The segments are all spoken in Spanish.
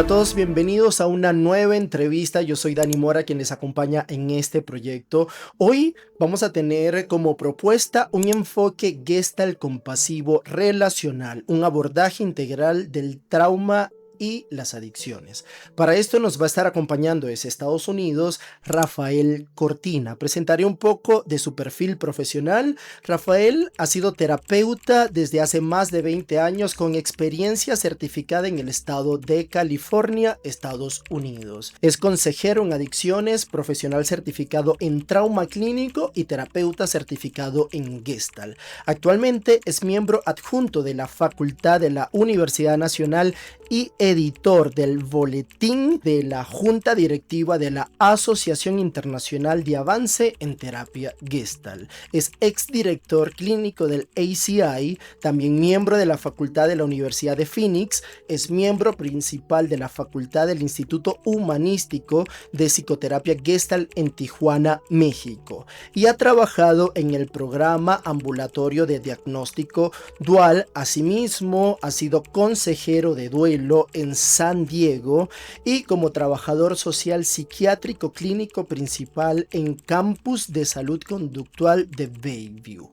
Hola a todos, bienvenidos a una nueva entrevista. Yo soy Dani Mora, quien les acompaña en este proyecto. Hoy vamos a tener como propuesta un enfoque Gestalt compasivo relacional, un abordaje integral del trauma y las adicciones. Para esto nos va a estar acompañando desde Estados Unidos Rafael Cortina. Presentaré un poco de su perfil profesional. Rafael ha sido terapeuta desde hace más de 20 años con experiencia certificada en el estado de California, Estados Unidos. Es consejero en adicciones, profesional certificado en trauma clínico y terapeuta certificado en Gestalt. Actualmente es miembro adjunto de la Facultad de la Universidad Nacional y editor del boletín de la Junta Directiva de la Asociación Internacional de Avance en Terapia Gestalt. Es exdirector clínico del ACI, también miembro de la Facultad de la Universidad de Phoenix, es miembro principal de la Facultad del Instituto Humanístico de Psicoterapia Gestalt en Tijuana, México, y ha trabajado en el programa ambulatorio de diagnóstico dual. Asimismo, ha sido consejero de duelo en San Diego y como trabajador social psiquiátrico clínico principal en Campus de Salud Conductual de Bayview.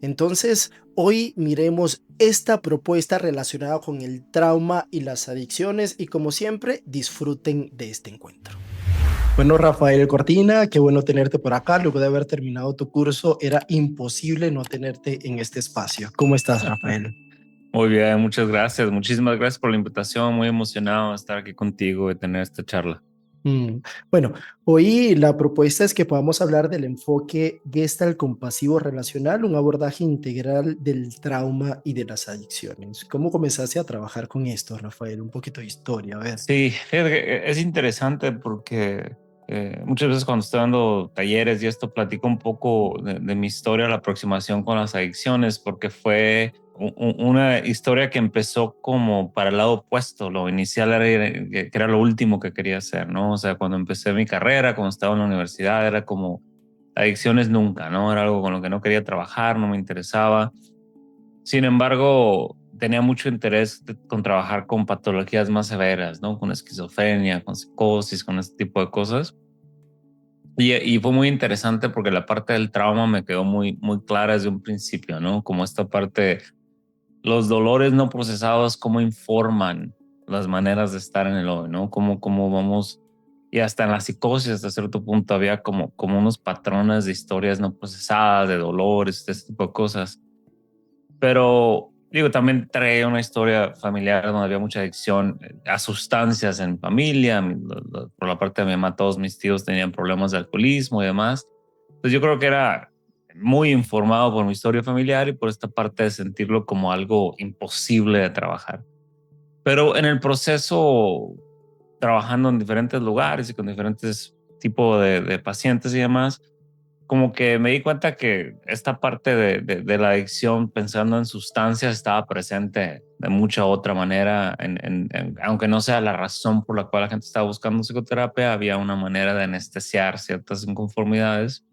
Entonces, hoy miremos esta propuesta relacionada con el trauma y las adicciones y como siempre, disfruten de este encuentro. Bueno, Rafael Cortina, qué bueno tenerte por acá. Luego de haber terminado tu curso, era imposible no tenerte en este espacio. ¿Cómo estás, Rafael? Muy bien, muchas gracias. Muchísimas gracias por la invitación. Muy emocionado de estar aquí contigo y tener esta charla. Mm, Bueno, hoy la propuesta es que podamos hablar del enfoque Gestalt compasivo relacional, un abordaje integral del trauma y de las adicciones. ¿Cómo comenzaste a trabajar con esto, Rafael? Un poquito de historia, a ver. Sí, fíjate que es interesante porque muchas veces cuando estoy dando talleres y esto platico un poco de mi historia, la aproximación con las adicciones, porque fue una historia que empezó como para el lado opuesto. Lo inicial era que era lo último que quería hacer, ¿no? O sea, cuando empecé mi carrera, cuando estaba en la universidad, era como adicciones nunca, ¿no? Era algo con lo que no quería trabajar, no me interesaba. Sin embargo, tenía mucho interés con trabajar con patologías más severas, ¿no? Con esquizofrenia, con psicosis, con este tipo de cosas. Y fue muy interesante porque la parte del trauma me quedó muy clara desde un principio, ¿no? Como esta parte, los dolores no procesados, cómo informan las maneras de estar en el hoy, ¿no? Cómo vamos, y hasta en la psicosis hasta cierto punto había como unos patrones de historias no procesadas, de dolores, de este tipo de cosas. Pero digo, también trae una historia familiar donde había mucha adicción a sustancias en familia. Por la parte de mi mamá, todos mis tíos tenían problemas de alcoholismo y demás. Entonces yo creo que era muy informado por mi historia familiar y por esta parte de sentirlo como algo imposible de trabajar. Pero en el proceso, trabajando en diferentes lugares y con diferentes tipos de pacientes y demás, como que me di cuenta que esta parte de la adicción, pensando en sustancias, estaba presente de mucha otra manera, aunque no sea la razón por la cual la gente estaba buscando psicoterapia, había una manera de anestesiar ciertas inconformidades.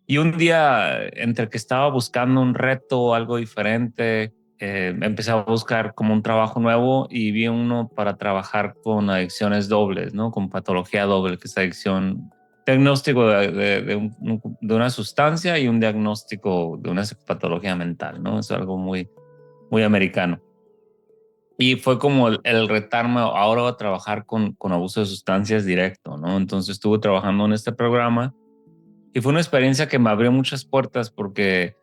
Y un día, entre que estaba buscando un reto, algo diferente, empecé a buscar como un trabajo nuevo y vi uno para trabajar con adicciones dobles, ¿no? Con patología doble, que es adicción, diagnóstico de una sustancia y un diagnóstico de una patología mental, ¿no? Es algo muy americano. Y fue como el retarme, ahora voy a trabajar con abuso de sustancias directo, ¿no? Entonces estuve trabajando en este programa y fue una experiencia que me abrió muchas puertas porque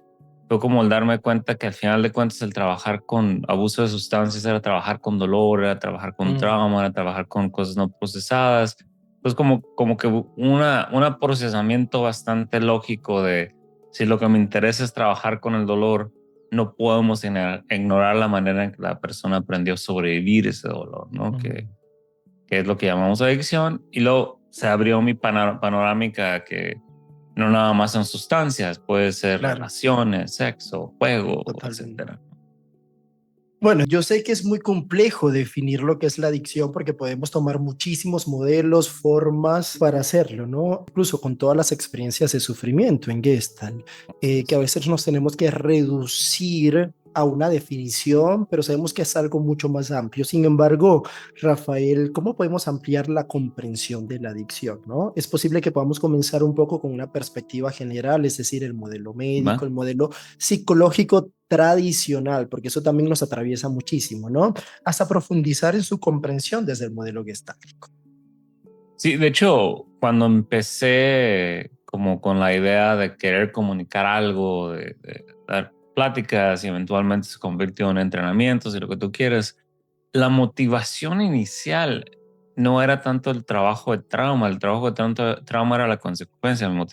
fue como el darme cuenta que al final de cuentas el trabajar con abuso de sustancias era trabajar con dolor, era trabajar con Mm, trauma, era trabajar con cosas no procesadas. Pues como que un procesamiento bastante lógico de si lo que me interesa es trabajar con el dolor, no podemos ignorar la manera en que la persona aprendió a sobrevivir ese dolor, ¿no? mm. Que es lo que llamamos adicción. Y luego se abrió mi panorámica que no nada más son sustancias, puede ser Claro, relaciones, sexo, juego, totalmente. etcétera. Bueno, yo sé que es muy complejo definir lo que es la adicción porque podemos tomar muchísimos modelos, formas para hacerlo, ¿no? Incluso con todas las experiencias de sufrimiento en Gestalt, que a veces nos tenemos que reducir a una definición, pero sabemos que es algo mucho más amplio. Sin embargo, Rafael, ¿cómo podemos ampliar la comprensión de la adicción, ¿no? Es posible que podamos comenzar un poco con una perspectiva general, es decir, el modelo médico, ¿va? el modelo psicológico tradicional, porque eso también nos atraviesa muchísimo, ¿no? Hasta profundizar en su comprensión desde el modelo gestáltico. Sí, de hecho, cuando empecé como con la idea de querer comunicar algo, de dar pláticas y eventualmente se convirtió en entrenamientos y lo que tú quieres, la motivación inicial no era tanto el trabajo de trauma, el trabajo de trauma era la consecuencia, la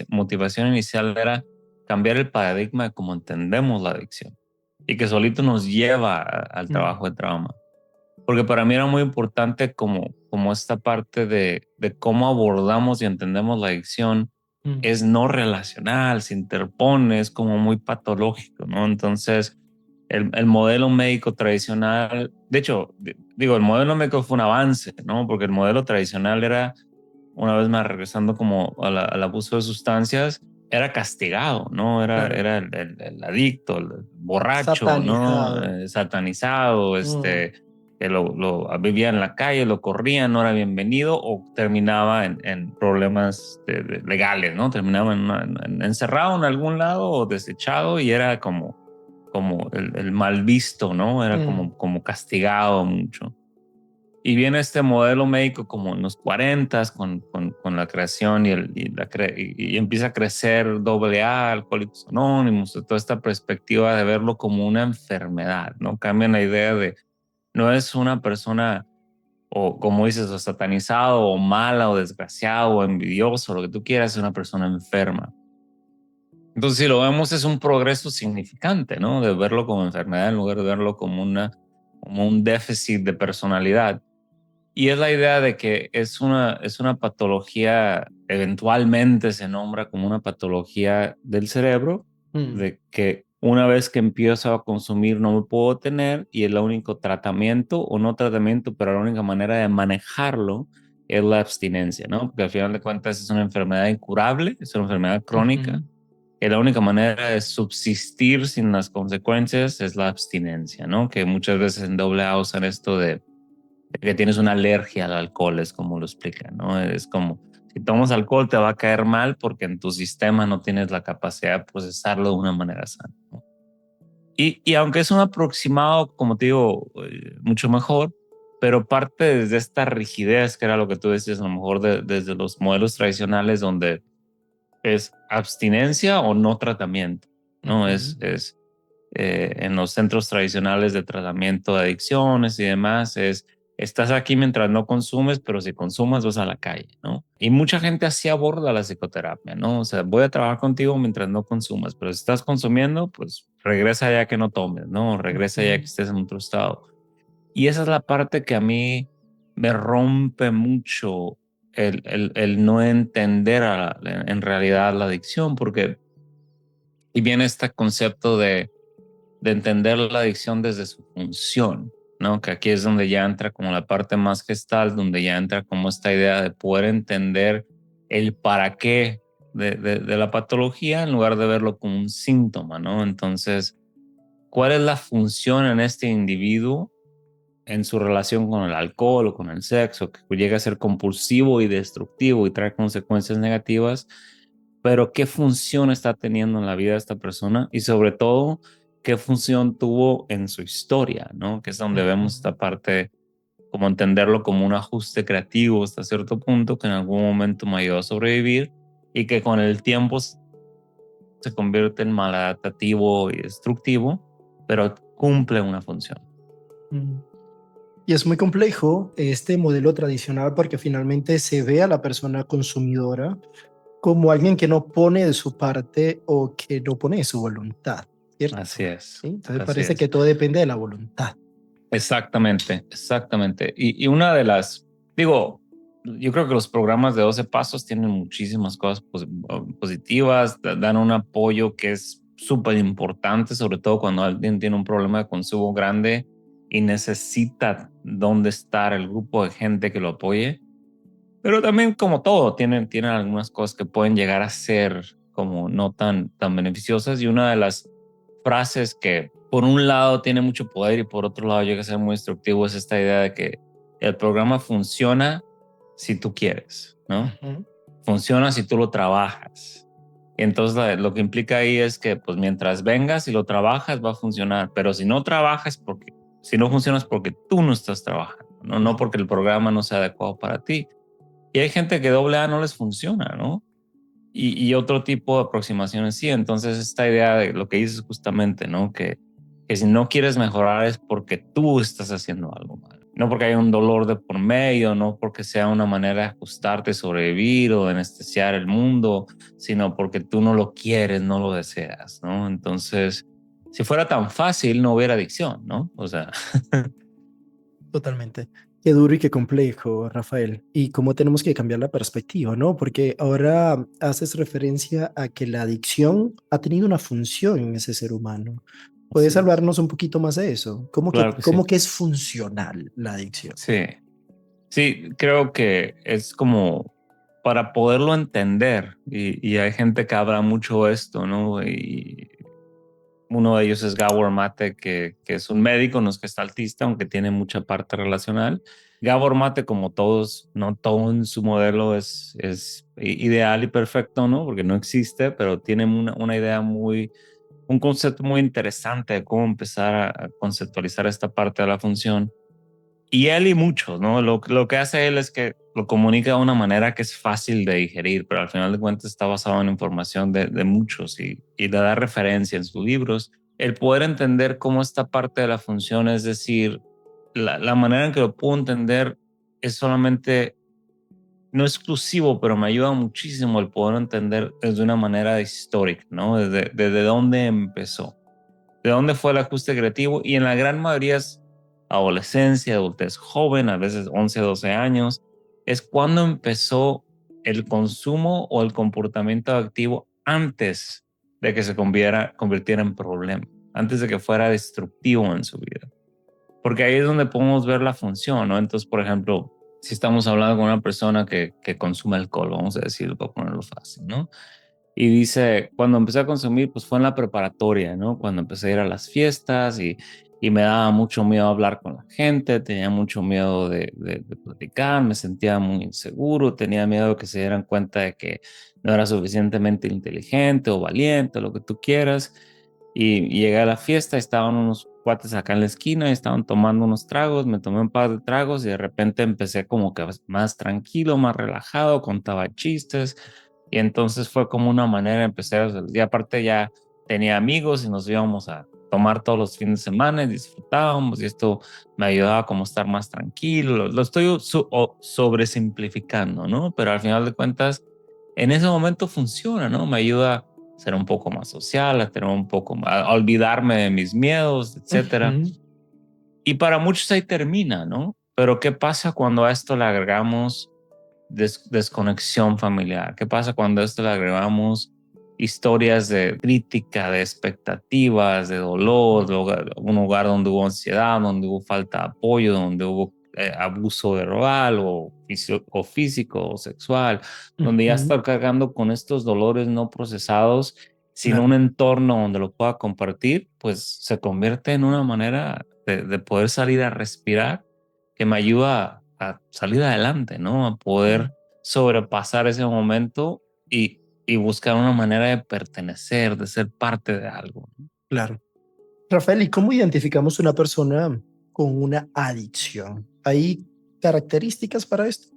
motivación inicial era cambiar el paradigma de cómo entendemos la adicción y que solito nos lleva al Mm, trabajo de trauma. Porque para mí era muy importante como esta parte de cómo abordamos y entendemos la adicción mm, es no relacional, se interpone, es como muy patológico, ¿no? Entonces, el modelo médico tradicional, de hecho, digo, el modelo médico fue un avance, ¿no? Porque el modelo tradicional era, una vez más regresando como al abuso de sustancias, era castigado, ¿no? Era, claro, era el adicto, el borracho, ¿no? satanizado. Satanizado, Mm, que lo vivía en la calle, lo corrían, no era bienvenido o terminaba en problemas legales, ¿no? Terminaba encerrado en algún lado o desechado y era como el mal visto, ¿no? Era mm, como castigado mucho. Y viene este modelo médico como en los 40 con la creación y empieza a crecer AA, Alcohólicos Anónimos, toda esta perspectiva de verlo como una enfermedad, ¿no? Cambian la idea de no es una persona o como dices, o satanizado o mala o desgraciado o envidioso, lo que tú quieras, es una persona enferma. Entonces, si lo vemos, es un progreso significante, ¿no? De verlo como enfermedad en lugar de verlo como un déficit de personalidad. Y es la idea de que es una patología, eventualmente se nombra como una patología del cerebro, mm, de que una vez que empiezo a consumir no me puedo tener y el único tratamiento, o no tratamiento, pero la única manera de manejarlo es la abstinencia, ¿no? Porque al final de cuentas es una enfermedad incurable, es una enfermedad crónica, ujú. y la única manera de subsistir sin las consecuencias es la abstinencia, ¿no? Que muchas veces en AA usan esto de que tienes una alergia al alcohol, es como lo explican, ¿no? Es como, si tomas alcohol te va a caer mal porque en tu sistema no tienes la capacidad de procesarlo de una manera sana, ¿no? Y aunque es un aproximado, como te digo, mucho mejor, pero parte desde esta rigidez, que era lo que tú decías, a lo mejor desde los modelos tradicionales donde es abstinencia o no tratamiento, ¿no? Ujú, En los centros tradicionales de tratamiento de adicciones y demás, estás aquí mientras no consumes, pero si consumas vas a la calle, ¿no? Y mucha gente así aborda la psicoterapia, ¿no? O sea, voy a trabajar contigo mientras no consumas, pero si estás consumiendo, pues regresa ya que no tomes, ¿no? Regresa ya que ujú, estés en otro estado. Y esa es la parte que a mí me rompe mucho el no entender en realidad la adicción, porque y viene este concepto de entender la adicción desde su función, ¿no? Que aquí es donde ya entra como la parte más gestal, donde ya entra como esta idea de poder entender el para qué de la patología en lugar de verlo como un síntoma, ¿no? Entonces, ¿cuál es la función en este individuo en su relación con el alcohol o con el sexo, que llega a ser compulsivo y destructivo y trae consecuencias negativas? Pero ¿qué función está teniendo en la vida de esta persona? Y sobre todo, ¿qué función tuvo en su historia? ¿No? Que es donde vemos ujú. esta parte, como entenderlo como un ajuste creativo hasta cierto punto, que en algún momento me ayudó a sobrevivir y que con el tiempo se convierte en maladaptativo y destructivo, pero cumple una función. Mm. Y es muy complejo este modelo tradicional porque finalmente se ve a la persona consumidora como alguien que no pone de su parte o que no pone de su voluntad, Así ¿cierto? es, ¿Sí? Entonces así parece que es. todo depende de la voluntad. Exactamente, exactamente. Y una de las, digo, yo creo que los programas de 12 pasos tienen muchísimas cosas positivas, dan un apoyo que es súper importante, sobre todo cuando alguien tiene un problema de consumo grande y necesita dónde estar el grupo de gente que lo apoye. Pero también como todo, tienen algunas cosas que pueden llegar a ser como no tan beneficiosas. Y una de las frases por un lado tiene mucho poder y por otro lado llega a ser muy destructivo, es esta idea de que el programa funciona si tú quieres, ¿no? Ujú. Funciona si tú lo trabajas. Y entonces lo que implica ahí es que pues mientras vengas y lo trabajas va a funcionar, pero si no trabajas porque si no funciona es porque tú no estás trabajando, no, no porque el programa no sea adecuado para ti. Y hay gente que doble A no les funciona, ¿no? Y otro tipo de aproximaciones sí. Entonces esta idea de lo que dices justamente, ¿no? Que si no quieres mejorar es porque tú estás haciendo algo mal. No porque hay un dolor de por medio, no porque sea una manera de ajustarte, sobrevivir o de anestesiar el mundo, sino porque tú no lo quieres, no lo deseas, ¿no? Entonces, si fuera tan fácil, no hubiera adicción, ¿no? O sea, Totalmente. Qué duro y qué complejo, Rafael. Y cómo tenemos que cambiar la perspectiva, ¿no? Porque ahora haces referencia a que la adicción ha tenido una función en ese ser humano. ¿Puedes así es. hablarnos un poquito más de eso? Claro que sí. ¿Cómo que es funcional la adicción? Sí. Sí, creo que es como para poderlo entender y hay gente que habla mucho esto, ¿no? Y uno de ellos es Gabor Mate, que es un médico, no es gestaltista, aunque tiene mucha parte relacional. Gabor Mate, como todos, no todo en su modelo es ideal y perfecto, ¿no? Porque no existe, pero tiene una idea muy, un concepto muy interesante de cómo empezar a conceptualizar esta parte de la función. Y él y muchos, ¿no? Lo que hace él es que lo comunica de una manera que es fácil de digerir, pero al final de cuentas está basado en información de muchos y le da referencia en sus libros. El poder entender cómo esta parte de la función, es decir, la manera en que lo puedo entender es solamente, no exclusivo, pero me ayuda muchísimo el poder entender desde una manera histórica, ¿no? Desde dónde empezó, de dónde fue el ajuste creativo y en la gran mayoría es adolescencia, adultez joven, a veces 11, 12 años, es cuando empezó el consumo o el comportamiento activo antes de que se convirtiera en problema, antes de que fuera destructivo en su vida. Porque ahí es donde podemos ver la función, ¿no? Entonces, por ejemplo, si estamos hablando con una persona que consume alcohol, vamos a decirlo para ponerlo fácil, ¿no? Y dice, cuando empecé a consumir, pues fue en la preparatoria, ¿no? Cuando empecé a ir a las fiestas y me daba mucho miedo hablar con la gente, tenía mucho miedo de platicar, me sentía muy inseguro, tenía miedo de que se dieran cuenta de que no era suficientemente inteligente o valiente, lo que tú quieras. Y llegué a la fiesta, estaban unos cuates acá en la esquina y estaban tomando unos tragos, me tomé un par de tragos y de repente empecé como que más tranquilo, más relajado, contaba chistes y entonces fue como una manera de empezar, y aparte ya tenía amigos y nos íbamos a tomar todos los fines de semana y disfrutábamos y esto me ayudaba como a estar más tranquilo, lo estoy sobresimplificando, ¿no? Pero al final de cuentas, en ese momento funciona, ¿no? Me ayuda a ser un poco más social, a tener un poco más, a olvidarme de mis miedos, etcétera. Ujú. Y para muchos ahí termina, ¿no? Pero ¿qué pasa cuando a esto le agregamos desconexión familiar? ¿Qué pasa cuando a esto le agregamos historias de crítica, de expectativas, de dolor, Ujú. un hogar donde hubo ansiedad, donde hubo falta de apoyo, donde hubo abuso verbal o físico o sexual, donde ya Ujú. está cargando con estos dolores no procesados sin un Claro. entorno donde lo pueda compartir, pues se convierte en una manera de poder salir a respirar que me ayuda a salir adelante, ¿no? A poder sobrepasar ese momento y buscar una manera de pertenecer, de ser parte de algo. Claro. Rafael, ¿y cómo identificamos una persona con una adicción? ¿Hay características para esto?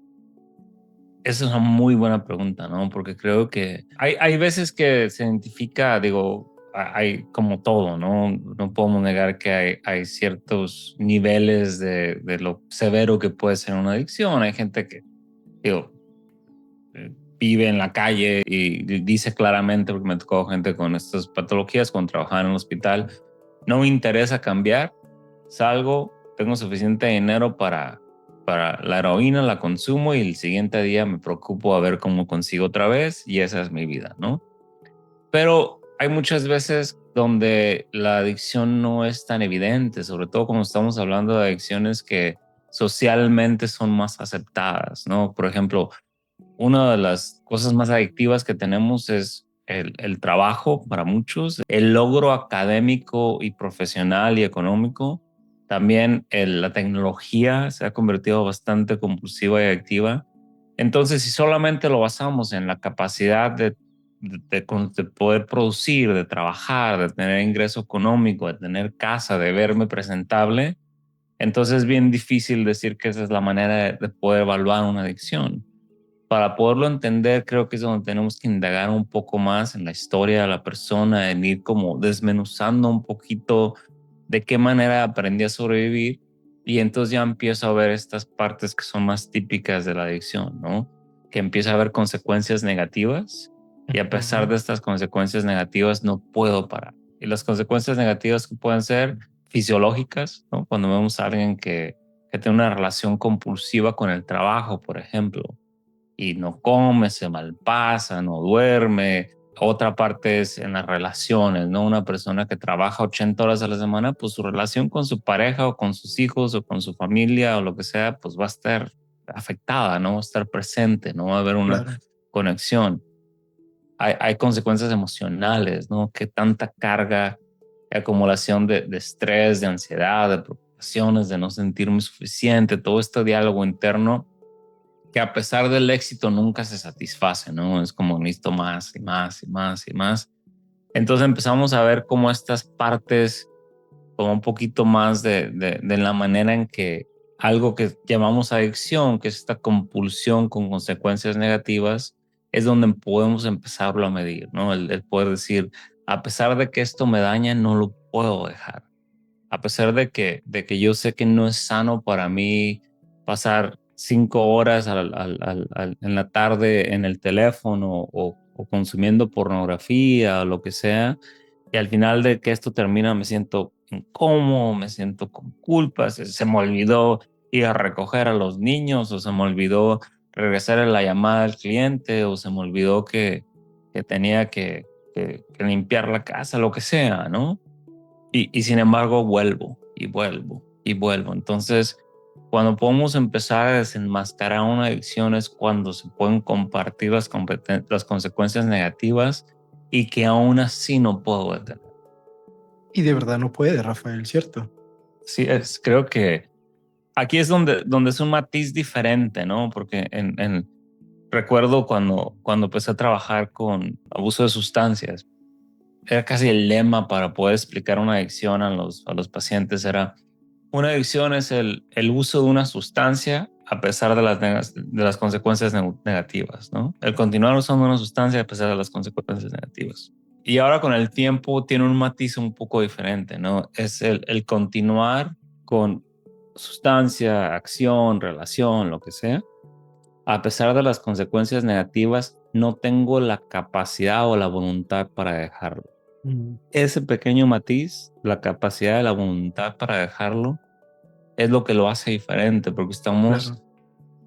Esa es una muy buena pregunta, ¿no? Porque creo que hay veces que se identifica, digo, hay como todo, ¿no? No podemos negar que hay ciertos niveles de lo severo que puede ser una adicción. Hay gente que, digo, vive en la calle y dice claramente, porque me tocó gente con estas patologías, cuando trabajaba en un hospital, no me interesa cambiar, salgo, tengo suficiente dinero para la heroína, la consumo y el siguiente día me preocupo a ver cómo consigo otra vez y esa es mi vida, ¿no? Pero hay muchas veces donde la adicción no es tan evidente, sobre todo cuando estamos hablando de adicciones que socialmente son más aceptadas, ¿no? Por ejemplo, una de las cosas más adictivas que tenemos es el trabajo para muchos, el logro académico y profesional y económico. También la tecnología se ha convertido bastante compulsiva y activa. Entonces, si solamente lo basamos en la capacidad de poder producir, de trabajar, de tener ingreso económico, de tener casa, de verme presentable, entonces es bien difícil decir que esa es la manera de poder evaluar una adicción. Para poderlo entender, creo que es donde tenemos que indagar un poco más en la historia de la persona, en ir como desmenuzando un poquito de qué manera aprendí a sobrevivir, y entonces ya empiezo a ver estas partes que son más típicas de la adicción, ¿no? Que empieza a haber consecuencias negativas, y a pesar Ujú. de estas consecuencias negativas no puedo parar. Y las consecuencias negativas que pueden ser fisiológicas, ¿no? Cuando vemos a alguien que tiene una relación compulsiva con el trabajo, por ejemplo, y no come, se malpasa, no duerme. Otra parte es en las relaciones, ¿no? Una persona que trabaja 80 horas a la semana, pues su relación con su pareja o con sus hijos o con su familia o lo que sea, pues va a estar afectada, ¿no? Va a estar presente, no va a haber una Claro. conexión. Hay consecuencias emocionales, ¿no? Que tanta carga, acumulación de estrés, de ansiedad, de preocupaciones, de no sentirme suficiente, todo este diálogo interno que a pesar del éxito nunca se satisface, ¿no? Es como necesito más y más y más y más. Entonces empezamos a ver cómo estas partes, como un poquito más de la manera en que algo que llamamos adicción, que es esta compulsión con consecuencias negativas, es donde podemos empezarlo a medir, ¿no? El poder decir, a pesar de que esto me daña, no lo puedo dejar. A pesar de que yo sé que no es sano para mí pasar 5 horas en la tarde en el teléfono o consumiendo pornografía o lo que sea, y al final de que esto termina me siento incómodo, me siento con culpa, se me olvidó ir a recoger a los niños, o se me olvidó regresar a la llamada al cliente, o se me olvidó que tenía que limpiar la casa, lo que sea, ¿no? Y sin embargo vuelvo y vuelvo y vuelvo. Entonces, cuando podemos empezar a desenmascarar una adicción es cuando se pueden compartir las consecuencias negativas y que aún así no puedo detener. Y de verdad no puede, Rafael, ¿cierto? Sí, creo que aquí es donde es un matiz diferente, ¿no? Porque recuerdo cuando empecé a trabajar con abuso de sustancias, era casi el lema para poder explicar una adicción a los pacientes. Era: una adicción es el uso de una sustancia a pesar de las consecuencias negativas, ¿no? El continuar usando una sustancia a pesar de las consecuencias negativas. Y ahora con el tiempo tiene un matiz un poco diferente, ¿no? Es el continuar con sustancia, acción, relación, lo que sea. A pesar de las consecuencias negativas, no tengo la capacidad o la voluntad para dejarlo. Mm, Ese pequeño matiz, la capacidad de la voluntad para dejarlo, es lo que lo hace diferente, porque estamos, claro.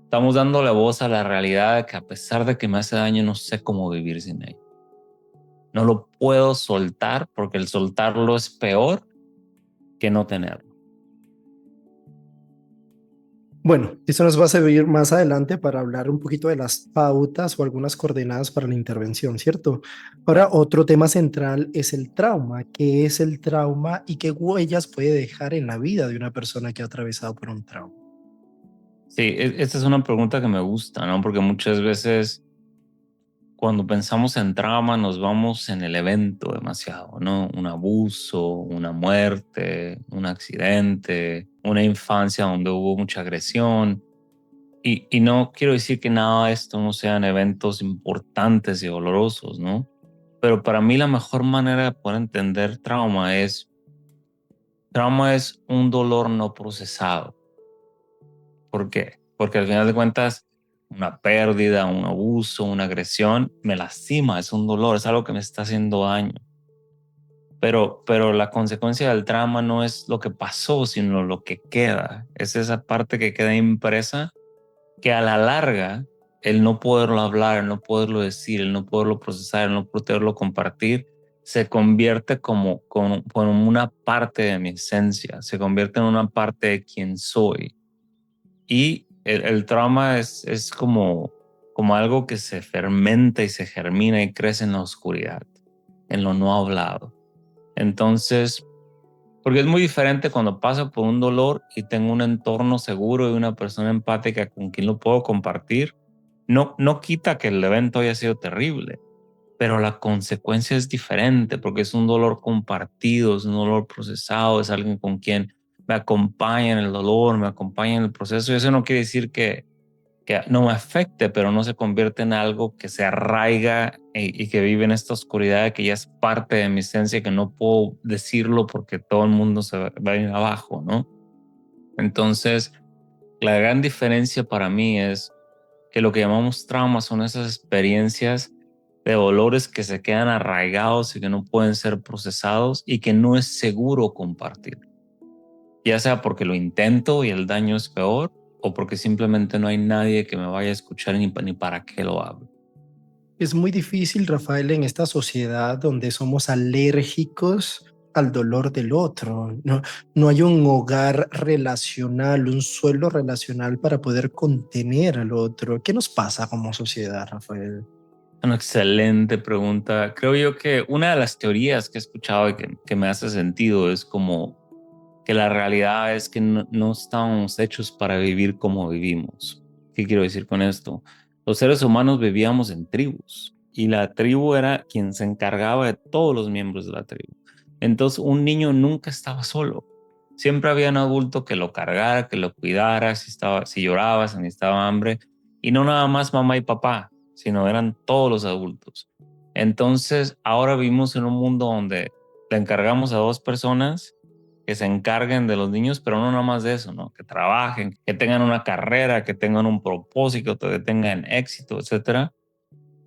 estamos dando la voz a la realidad de que a pesar de que me hace daño, no sé cómo vivir sin ello. No lo puedo soltar porque el soltarlo es peor que no tenerlo. Bueno, eso nos va a servir más adelante para hablar un poquito de las pautas o algunas coordenadas para la intervención, ¿cierto? Ahora, otro tema central es el trauma. ¿Qué es el trauma y qué huellas puede dejar en la vida de una persona que ha atravesado por un trauma? Sí, esta es una pregunta que me gusta, ¿no? Porque muchas veces cuando pensamos en trauma nos vamos en el evento demasiado, ¿no? Un abuso, una muerte, un accidente, una infancia donde hubo mucha agresión. Y no quiero decir que nada de esto no sean eventos importantes y dolorosos, ¿no? Pero para mí la mejor manera de poder entender trauma es un dolor no procesado. ¿Por qué? Porque al final de cuentas, una pérdida, un abuso, una agresión me lastima, es un dolor, es algo que me está haciendo daño. Pero la consecuencia del trauma no es lo que pasó, sino lo que queda. Es esa parte que queda impresa, que a la larga, el no poderlo hablar, el no poderlo decir, el no poderlo procesar, el no poderlo compartir, se convierte como una parte de mi esencia, se convierte en una parte de quien soy. Y el trauma es como algo que se fermenta y se germina y crece en la oscuridad, en lo no hablado. Entonces, porque es muy diferente cuando paso por un dolor y tengo un entorno seguro y una persona empática con quien lo puedo compartir. No quita que el evento haya sido terrible, pero la consecuencia es diferente porque es un dolor compartido, es un dolor procesado, es alguien con quien me acompaña en el dolor, me acompaña en el proceso. Y eso no quiere decir que no me afecte, pero no se convierte en algo que se arraiga y que vive en esta oscuridad, que ya es parte de mi esencia, que no puedo decirlo porque todo el mundo se va a ir abajo, ¿no? Entonces, la gran diferencia para mí es que lo que llamamos traumas son esas experiencias de dolores que se quedan arraigados y que no pueden ser procesados y que no es seguro compartir, ya sea porque lo intento y el daño es peor o porque simplemente no hay nadie que me vaya a escuchar ni para qué lo hablo. Es muy difícil, Rafael, en esta sociedad donde somos alérgicos al dolor del otro. No, no hay un hogar relacional, un suelo relacional para poder contener al otro. ¿Qué nos pasa como sociedad, Rafael? Una excelente pregunta. Creo yo que una de las teorías que he escuchado y que me hace sentido es como que la realidad es que no estamos hechos para vivir como vivimos. ¿Qué quiero decir con esto? Los seres humanos vivíamos en tribus y la tribu era quien se encargaba de todos los miembros de la tribu. Entonces un niño nunca estaba solo. Siempre había un adulto que lo cargara, que lo cuidara, si lloraba, si necesitaba hambre. Y no nada más mamá y papá, sino eran todos los adultos. Entonces ahora vivimos en un mundo donde le encargamos a dos personas que se encarguen de los niños, pero no nada más de eso, ¿no? Que trabajen, que tengan una carrera, que tengan un propósito, que tengan éxito, etcétera.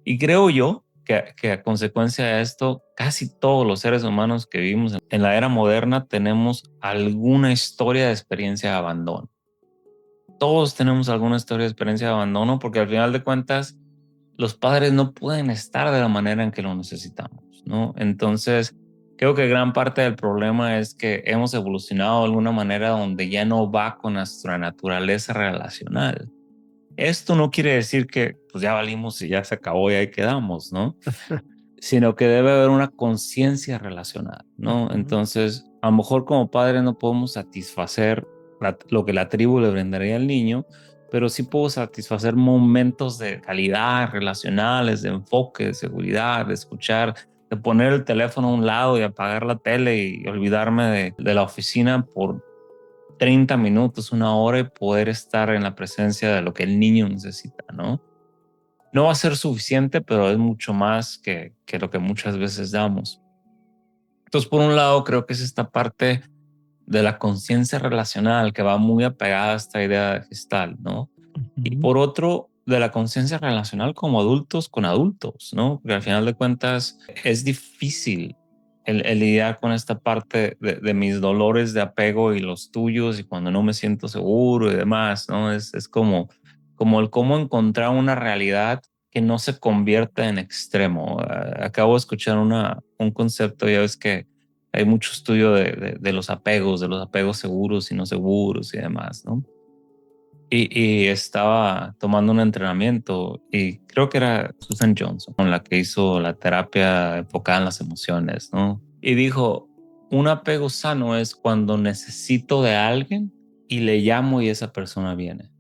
Y creo yo que a consecuencia de esto, casi todos los seres humanos que vivimos en la era moderna tenemos alguna historia de experiencia de abandono. Todos tenemos alguna historia de experiencia de abandono porque al final de cuentas los padres no pueden estar de la manera en que lo necesitamos, ¿no? Entonces, creo que gran parte del problema es que hemos evolucionado de alguna manera donde ya no va con nuestra naturaleza relacional. Esto no quiere decir que pues ya valimos y ya se acabó y ahí quedamos, ¿no? Sino que debe haber una conciencia relacional, ¿no? Ujú. Entonces, a lo mejor como padre no podemos satisfacer lo que la tribu le brindaría al niño, pero sí puedo satisfacer momentos de calidad relacionales, de enfoque, de seguridad, de escuchar, de poner el teléfono a un lado y apagar la tele y olvidarme de la oficina por 30 minutos, una hora y poder estar en la presencia de lo que el niño necesita, ¿no? No va a ser suficiente, pero es mucho más que lo que muchas veces damos. Entonces, por un lado, creo que es esta parte de la conciencia relacional que va muy apegada a esta idea de gestal, ¿no? Y Ujú. por otro, de la conciencia relacional como adultos con adultos, ¿no? Porque al final de cuentas es difícil el lidiar con esta parte de mis dolores de apego y los tuyos y cuando no me siento seguro y demás, ¿no? Es como el cómo encontrar una realidad que no se convierta en extremo. Acabo de escuchar un concepto, ya ves que hay mucho estudio de de los apegos seguros y no seguros y demás, ¿no? Y estaba tomando un entrenamiento y creo que era Susan Johnson, con la que hizo la terapia enfocada en las emociones, ¿no? Y dijo, un apego sano es cuando necesito de alguien y le llamo y esa persona viene.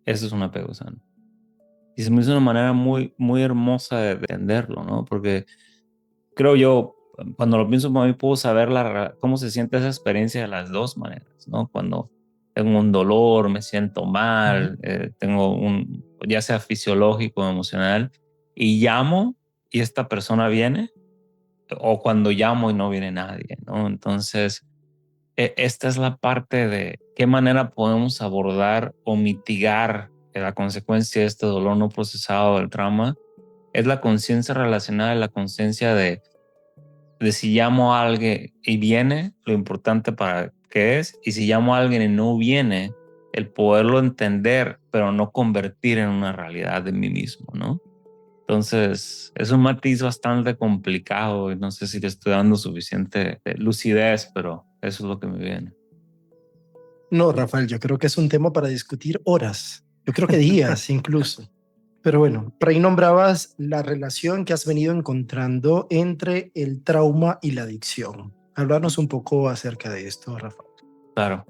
Eso es un apego sano. Y se me hizo una manera muy hermosa de entenderlo, ¿no? Porque creo yo, cuando lo pienso para mí, puedo saber cómo se siente esa experiencia de las dos maneras, ¿no? Cuando tengo un dolor, me siento Ujú. mal, tengo ya sea fisiológico o emocional, y llamo y esta persona viene, o cuando llamo y no viene nadie, ¿no? Entonces, esta es la parte de qué manera podemos abordar o mitigar la consecuencia de este dolor no procesado del trauma. Es la conciencia relacionada, la conciencia de si llamo a alguien y viene, lo importante para qué es, y si llamo a alguien y no viene, el poderlo entender, pero no convertir en una realidad de mí mismo, ¿no? Entonces, es un matiz bastante complicado y no sé si le estoy dando suficiente lucidez, pero eso es lo que me viene. No, Rafael, yo creo que es un tema para discutir horas. Yo creo que días incluso. Pero bueno, por ahí nombrabas la relación que has venido encontrando entre el trauma y la adicción. Háblanos un poco acerca de esto, Rafa. Claro.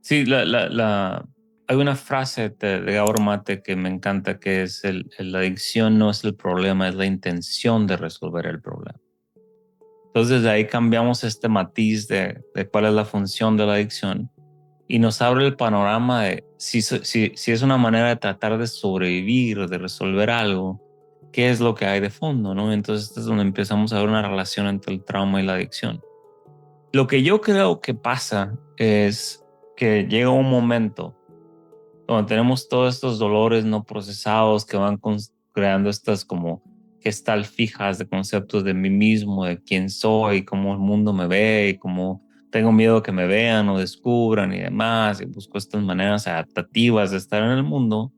Sí, hay una frase de Gabor Mate que me encanta, que es la adicción no es el problema, es la intención de resolver el problema. Entonces de ahí cambiamos este matiz de cuál es la función de la adicción y nos abre el panorama de si es una manera de tratar de sobrevivir, de resolver algo, qué es lo que hay de fondo, ¿no? Entonces este es donde empezamos a ver una relación entre el trauma y la adicción. Lo que yo creo que pasa es que llega un momento donde tenemos todos estos dolores no procesados que van creando estas como gestal fijas de conceptos de mí mismo, de quién soy, cómo el mundo me ve y cómo tengo miedo que me vean o descubran y demás, y busco estas maneras adaptativas de estar en el mundo.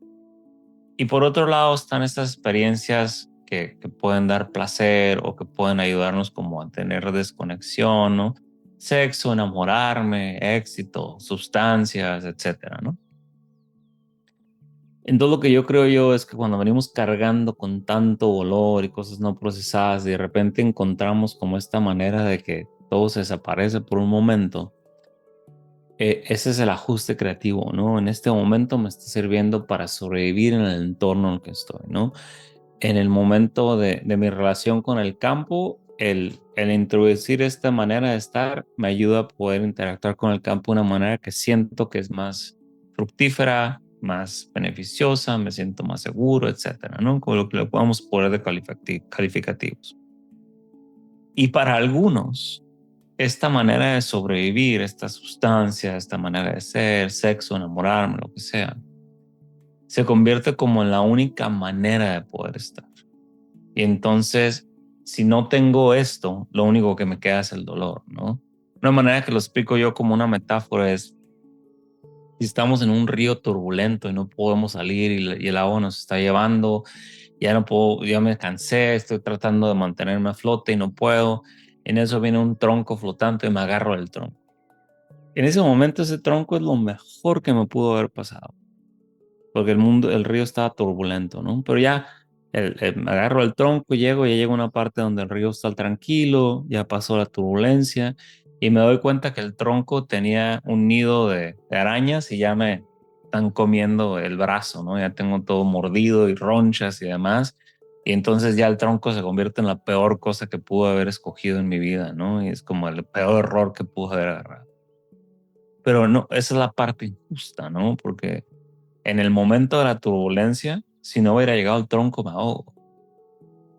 Y por otro lado están estas experiencias que pueden dar placer o que pueden ayudarnos como a tener desconexión, ¿no? Sexo, enamorarme, éxito, sustancias, etcétera, ¿no? Entonces lo que yo creo yo es que cuando venimos cargando con tanto dolor y cosas no procesadas y de repente encontramos como esta manera de que todo se desaparece por un momento, ese es el ajuste creativo, ¿no? En este momento me está sirviendo para sobrevivir en el entorno en el que estoy, ¿no? En el momento de mi relación con el campo, el introducir esta manera de estar me ayuda a poder interactuar con el campo de una manera que siento que es más fructífera, más beneficiosa, me siento más seguro, etcétera, ¿no? Con lo que le podamos poner de calificativos. Y para algunos, esta manera de sobrevivir, esta sustancia, esta manera de ser, sexo, enamorarme, lo que sea, se convierte como en la única manera de poder estar. Y entonces, si no tengo esto, lo único que me queda es el dolor, ¿no? Una manera que lo explico yo como una metáfora es, si estamos en un río turbulento y no podemos salir y el agua nos está llevando, ya no puedo, ya me cansé, estoy tratando de mantenerme a flote y no puedo. En eso viene un tronco flotante y me agarro del tronco. En ese momento ese tronco es lo mejor que me pudo haber pasado, porque el río estaba turbulento, ¿no? Pero ya me agarro el tronco, llego, ya llego a una parte donde el río está tranquilo, ya pasó la turbulencia y me doy cuenta que el tronco tenía un nido de arañas y ya me están comiendo el brazo, ¿no? Ya tengo todo mordido y ronchas y demás. Y entonces ya el tronco se convierte en la peor cosa que pude haber escogido en mi vida, ¿no? Y es como el peor error que pude haber agarrado. Pero no, esa es la parte injusta, ¿no? Porque en el momento de la turbulencia, si no hubiera llegado el tronco, me ahogo.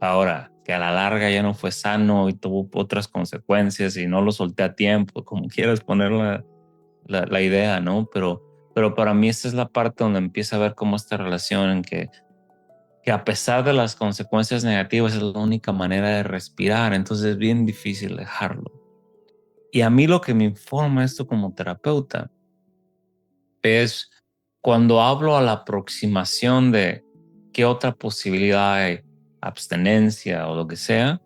Ahora, que a la larga ya no fue sano y tuvo otras consecuencias y no lo solté a tiempo, como quieras poner la idea, ¿no? Pero para mí esta es la parte donde empieza a ver cómo esta relación en que a pesar de las consecuencias negativas es la única manera de respirar, entonces es bien difícil dejarlo. Y a mí lo que me informa esto como terapeuta es cuando hablo a la aproximación de qué otra posibilidad hay, abstenencia o lo que sea,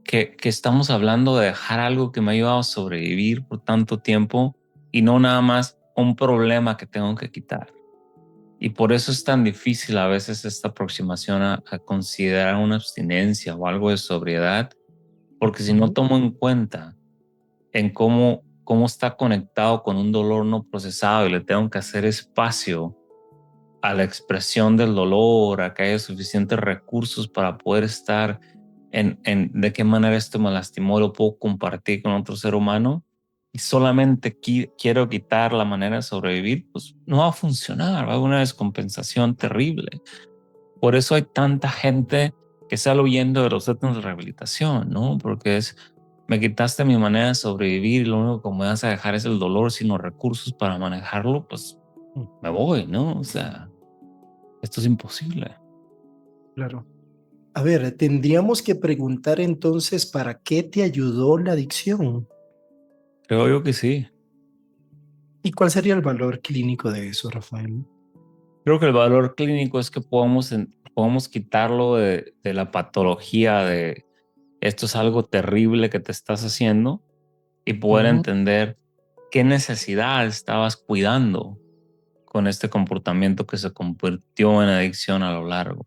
que estamos hablando de dejar algo que me ha ayudado a sobrevivir por tanto tiempo y no nada más un problema que tengo que quitar. Y por eso es tan difícil a veces esta aproximación a considerar una abstinencia o algo de sobriedad, porque si no Ujú. tomo en cuenta en cómo está conectado con un dolor no procesado y le tengo que hacer espacio a la expresión del dolor, a que haya suficientes recursos para poder estar en de qué manera esto me lastimó, lo puedo compartir con otro ser humano y solamente quiero quitar la manera de sobrevivir, pues no va a funcionar, va a haber una descompensación terrible. Por eso hay tanta gente que sale huyendo de los centros de rehabilitación, ¿no? Porque me quitaste mi manera de sobrevivir y lo único que me vas a dejar es el dolor sin los recursos para manejarlo, pues me Ujú. voy, ¿no? O sea, esto es imposible. Claro. A ver, tendríamos que preguntar entonces, ¿para qué te ayudó la adicción? Creo yo que sí. ¿Y cuál sería el valor clínico de eso, Rafael? Creo que el valor clínico es que podemos quitarlo de la patología de esto es algo terrible que te estás haciendo y poder Ujú. entender qué necesidad estabas cuidando con este comportamiento que se convirtió en adicción a lo largo.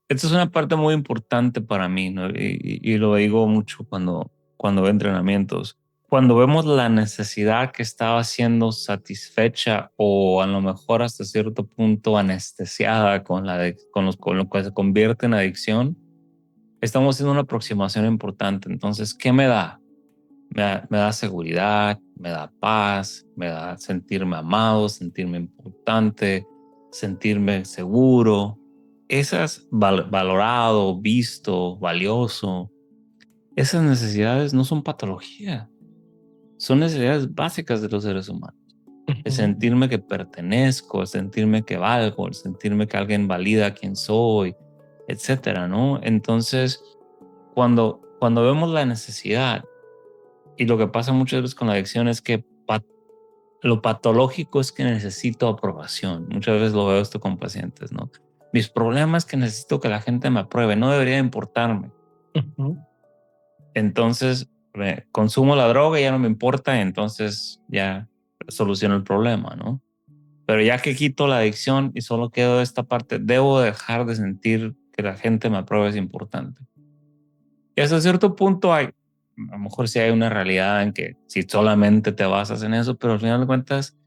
Esta es una parte muy importante para mí, ¿no? Y lo digo mucho cuando veo entrenamientos. Cuando vemos la necesidad que estaba siendo satisfecha o a lo mejor hasta cierto punto anestesiada con lo que se convierte en adicción, estamos haciendo una aproximación importante. Entonces, ¿qué me da? Me da seguridad, me da paz, me da sentirme amado, sentirme importante, sentirme seguro. Esas valorado, visto, valioso. Esas necesidades no son patología, son necesidades básicas de los seres humanos. El Ujú. sentirme que pertenezco, el sentirme que valgo, el sentirme que alguien valida quién soy, etcétera, ¿no? Entonces, cuando vemos la necesidad, y lo que pasa muchas veces con la adicción es que lo patológico es que necesito aprobación. Muchas veces lo veo esto con pacientes, ¿no? Mis problemas es que necesito que la gente me apruebe, no debería importarme. Ujú. Entonces, consumo la droga y ya no me importa, entonces ya soluciono el problema, ¿no? Pero ya que quito la adicción y solo quedo esta parte, debo dejar de sentir que la gente me apruebe es importante. Y hasta cierto punto hay, a lo mejor sí hay una realidad en que si solamente te basas en eso, pero al final de cuentas,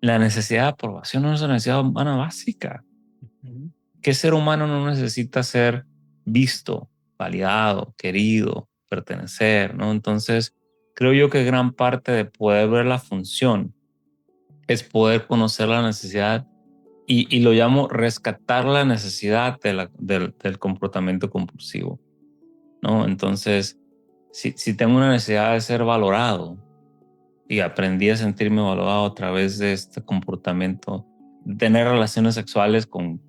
la necesidad de aprobación no es una necesidad humana básica. Ujú. ¿Qué ser humano no necesita ser visto, validado, querido, pertenecer, ¿no? Entonces, creo yo que gran parte de poder ver la función es poder conocer la necesidad y lo llamo rescatar la necesidad del comportamiento compulsivo, ¿no? Entonces, si tengo una necesidad de ser valorado y aprendí a sentirme valorado a través de este comportamiento, tener relaciones sexuales con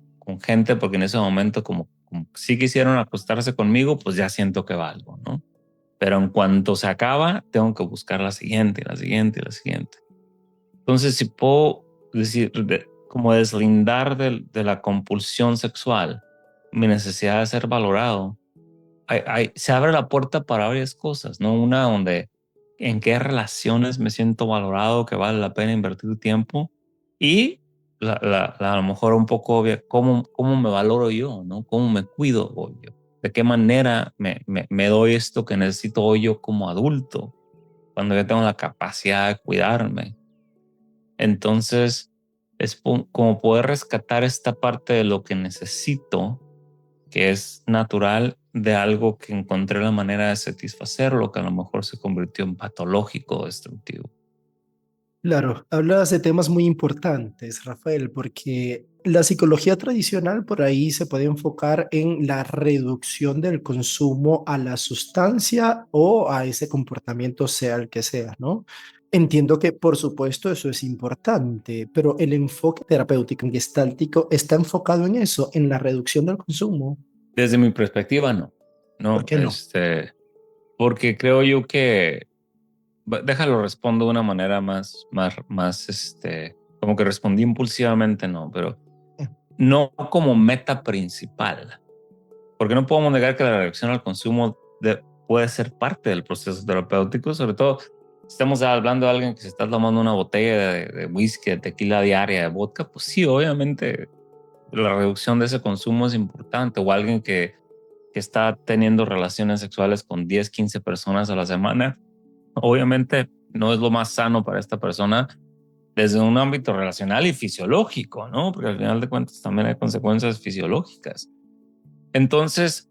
gente, porque en ese momento como sí quisieron acostarse conmigo, pues ya siento que valgo, ¿no? Pero en cuanto se acaba, tengo que buscar la siguiente, la siguiente, la siguiente. Entonces, si puedo decir, como deslindar de la compulsión sexual, mi necesidad de ser valorado, se abre la puerta para varias cosas, ¿no? Una donde en qué relaciones me siento valorado, que vale la pena invertir tiempo y a lo mejor un poco obvia, cómo me valoro yo, ¿no? ¿Cómo me cuido hoy yo? ¿De qué manera me doy esto que necesito hoy yo como adulto, cuando yo tengo la capacidad de cuidarme? Entonces, es como poder rescatar esta parte de lo que necesito, que es natural, de algo que encontré la manera de satisfacerlo, que a lo mejor se convirtió en patológico o destructivo. Claro, hablas de temas muy importantes, Rafael, porque la psicología tradicional por ahí se puede enfocar en la reducción del consumo a la sustancia o a ese comportamiento, sea el que sea, ¿no? Entiendo que, por supuesto, eso es importante, pero el enfoque terapéutico y gestáltico está enfocado en eso, en la reducción del consumo. Desde mi perspectiva, no. ¿Por No, qué no? porque creo yo que, déjalo respondo de una manera más, como que respondí impulsivamente, no, pero no como meta principal. Porque no podemos negar que la reacción al consumo puede ser parte del proceso terapéutico, sobre todo si estamos hablando de alguien que se está tomando una botella de whisky, de tequila diaria, de vodka, pues sí, obviamente la reducción de ese consumo es importante, o alguien que está teniendo relaciones sexuales con 10, 15 personas a la semana, obviamente no es lo más sano para esta persona desde un ámbito relacional y fisiológico, ¿no? Porque al final de cuentas también hay consecuencias fisiológicas. Entonces,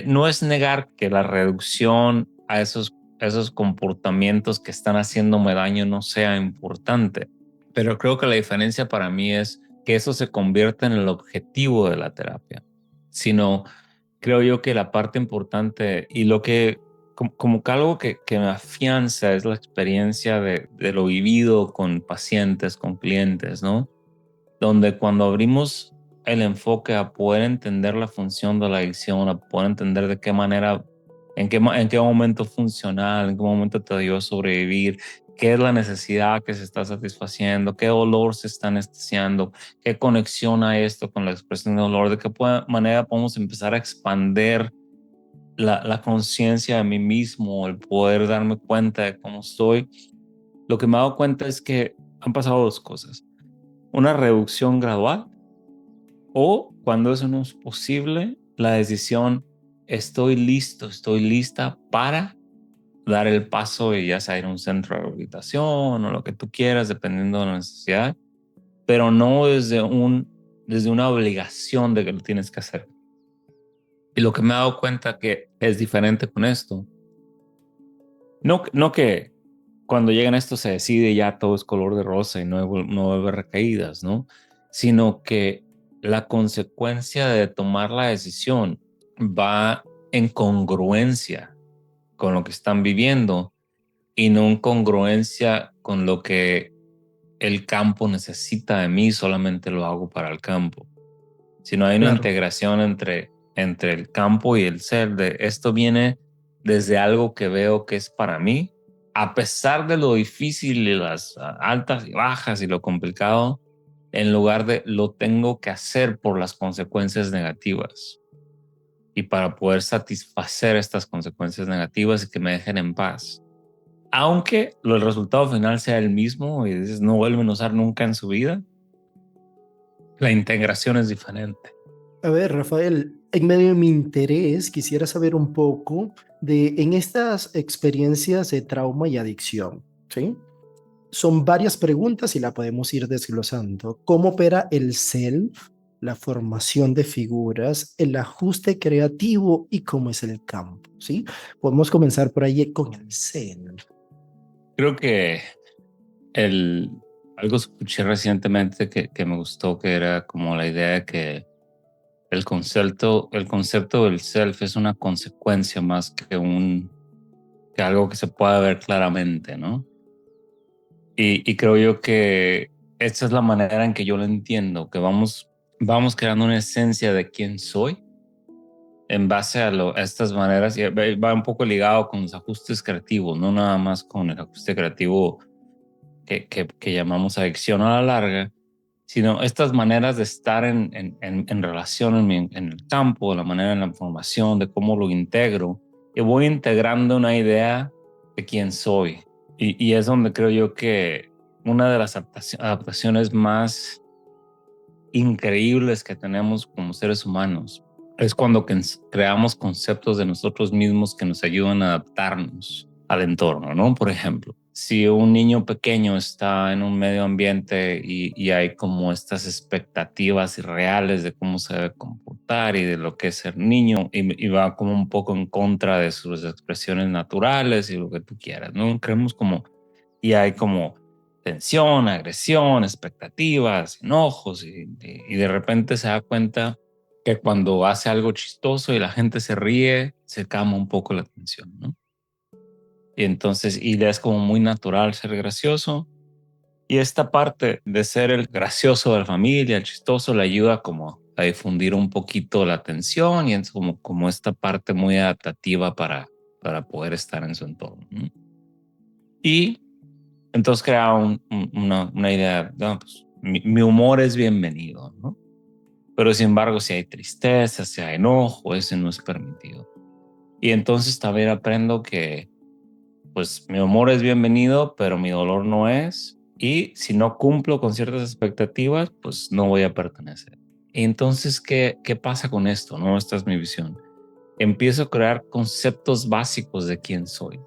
no es negar que la reducción a esos comportamientos que están haciéndome daño no sea importante, pero creo que la diferencia para mí es que eso se convierta en el objetivo de la terapia, sino creo yo que la parte importante y lo que, como que algo que me afianza es la experiencia de lo vivido con pacientes, con clientes, ¿no? Donde cuando abrimos el enfoque a poder entender la función de la adicción, a poder entender de qué manera, en qué momento funcional, en qué momento te ayudó a sobrevivir, qué es la necesidad que se está satisfaciendo, qué dolor se está anestesiando, qué conexión hay esto con la expresión de dolor, de qué manera podemos empezar a expandir la conciencia de mí mismo, el poder darme cuenta de cómo estoy. Lo que me he dado cuenta es que han pasado dos cosas. una reducción gradual, o cuando eso no es posible, la decisión, estoy listo, estoy lista para dar el paso y ya sea ir a un centro de rehabilitación o lo que tú quieras, dependiendo de la necesidad, pero no desde una obligación de que lo tienes que hacer. Y lo que me he dado cuenta que es diferente con esto, no que cuando llegan a esto se decide ya todo es color de rosa y no debe recaídas, ¿no? Sino que la consecuencia de tomar la decisión va en congruencia con lo que están viviendo y no en congruencia con lo que el campo necesita de mí, solamente lo hago para el campo. Sino hay una Claro. integración entre el campo y el ser. De esto viene desde algo que veo que es para mí, a pesar de lo difícil y las altas y bajas y lo complicado, en lugar de lo tengo que hacer por las consecuencias negativas y para poder satisfacer estas consecuencias negativas y que me dejen en paz. Aunque el resultado final sea el mismo y dices, no vuelven a usar nunca en su vida, la integración es diferente. A ver, Rafael, en medio de mi interés, quisiera saber un poco de en estas experiencias de trauma y adicción, ¿sí? Son varias preguntas y la podemos ir desglosando. ¿Cómo opera el self, la formación de figuras, el ajuste creativo y cómo es el campo? ¿Sí? Podemos comenzar por ahí con el self. Creo que el, algo escuché recientemente que me gustó, que era como la idea de que el concepto del self es una consecuencia más que algo que se pueda ver claramente, ¿no? Y creo yo que esta es la manera en que yo lo entiendo, que vamos creando una esencia de quién soy en base a estas maneras, y va un poco ligado con los ajustes creativos, no nada más con el ajuste creativo que llamamos adicción a la larga, sino estas maneras de estar en relación en el campo, la manera en la información, de cómo lo integro, y voy integrando una idea de quién soy. Y es donde creo yo que una de las adaptaciones más increíbles que tenemos como seres humanos es cuando creamos conceptos de nosotros mismos que nos ayudan a adaptarnos al entorno, ¿no? Por ejemplo, si un niño pequeño está en un medio ambiente y hay como estas expectativas irreales de cómo se debe comportar y de lo que es ser niño y va como un poco en contra de sus expresiones naturales y lo que tú quieras, ¿no? Creemos como, y hay como tensión, agresión, expectativas, enojos y de repente se da cuenta que cuando hace algo chistoso y la gente se ríe, se calma un poco la tensión, ¿no? Y entonces, y le es como muy natural ser gracioso. Y esta parte de ser el gracioso de la familia, el chistoso, le ayuda como a difundir un poquito la tensión y es como esta parte muy adaptativa para poder estar en su entorno, ¿no? Y entonces crea una idea, no, pues, mi humor es bienvenido, ¿no? Pero sin embargo, si hay tristeza, si hay enojo, ese no es permitido. Y entonces también aprendo que, pues, mi humor es bienvenido, pero mi dolor no es. Y si no cumplo con ciertas expectativas, pues no voy a pertenecer. Y entonces, ¿qué pasa con esto? ¿No? Esta es mi visión. Empiezo a crear conceptos básicos de quién soy.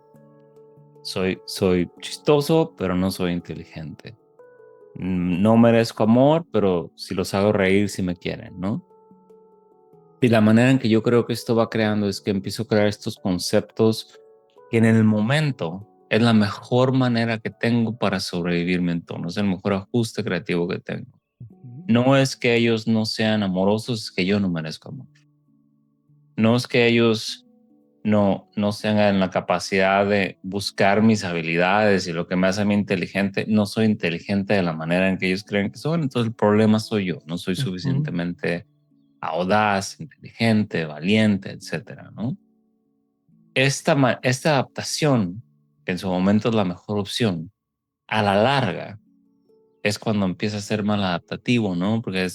Soy chistoso, pero no soy inteligente. No merezco amor, pero si los hago reír, si me quieren, ¿no? Y la manera en que yo creo que esto va creando es que empiezo a crear estos conceptos que en el momento es la mejor manera que tengo para sobrevivir mi entorno, es el mejor ajuste creativo que tengo. No es que ellos no sean amorosos, es que yo no merezco amor. No es que ellos no tengan la capacidad de buscar mis habilidades y lo que me hace a mí inteligente, no soy inteligente de la manera en que ellos creen que son, entonces el problema soy yo, no soy Ujú. suficientemente audaz, inteligente, valiente, etcétera, ¿no? Esta adaptación, que en su momento es la mejor opción, a la larga es cuando empieza a ser mal adaptativo, ¿no? Porque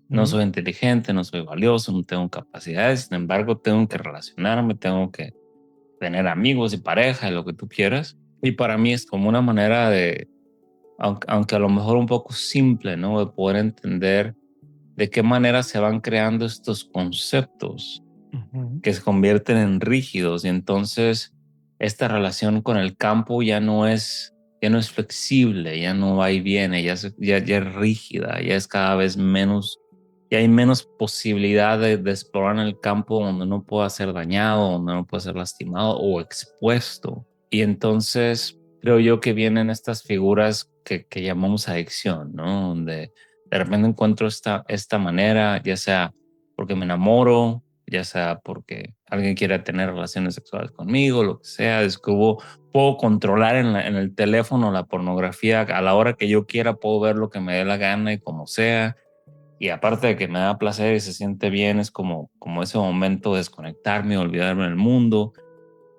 no Ujú. soy inteligente, no soy valioso, no tengo capacidades, sin embargo, tengo que relacionarme, tengo que tener amigos y pareja y lo que tú quieras. Y para mí es como una manera de aunque a lo mejor un poco simple, ¿no? De poder entender de qué manera se van creando estos conceptos Ujú. que se convierten en rígidos y entonces esta relación con el campo ya no es flexible, ya no va y viene, ya es rígida, ya es cada vez menos, ya hay menos posibilidad de explorar en el campo donde no pueda ser dañado, donde no pueda ser lastimado o expuesto. Y entonces creo yo que vienen estas figuras que llamamos adicción, ¿no? Donde de repente encuentro esta manera, ya sea porque me enamoro, ya sea porque alguien quiere tener relaciones sexuales conmigo, lo que sea, es que puedo controlar en el teléfono la pornografía a la hora que yo quiera, puedo ver lo que me dé la gana y como sea. Y aparte de que me da placer y se siente bien, es como ese momento de desconectarme, olvidarme del mundo.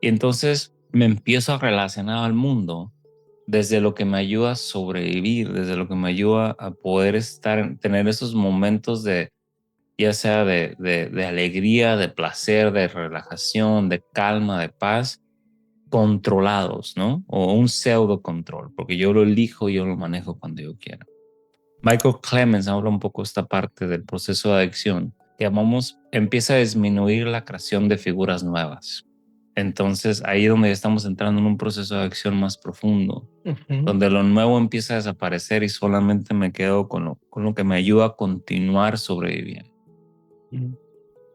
Y entonces me empiezo a relacionar al mundo desde lo que me ayuda a sobrevivir, desde lo que me ayuda a poder tener esos momentos de, ya sea de alegría, de placer, de relajación, de calma, de paz, controlados, ¿no? O un pseudo control, porque yo lo elijo y yo lo manejo cuando yo quiera. Michael Clemens habla un poco esta parte del proceso de adicción, que llamamos, empieza a disminuir la creación de figuras nuevas. Entonces ahí es donde estamos entrando en un proceso de adicción más profundo, Ujú. donde lo nuevo empieza a desaparecer y solamente me quedo con lo que me ayuda a continuar sobreviviendo. Ujú.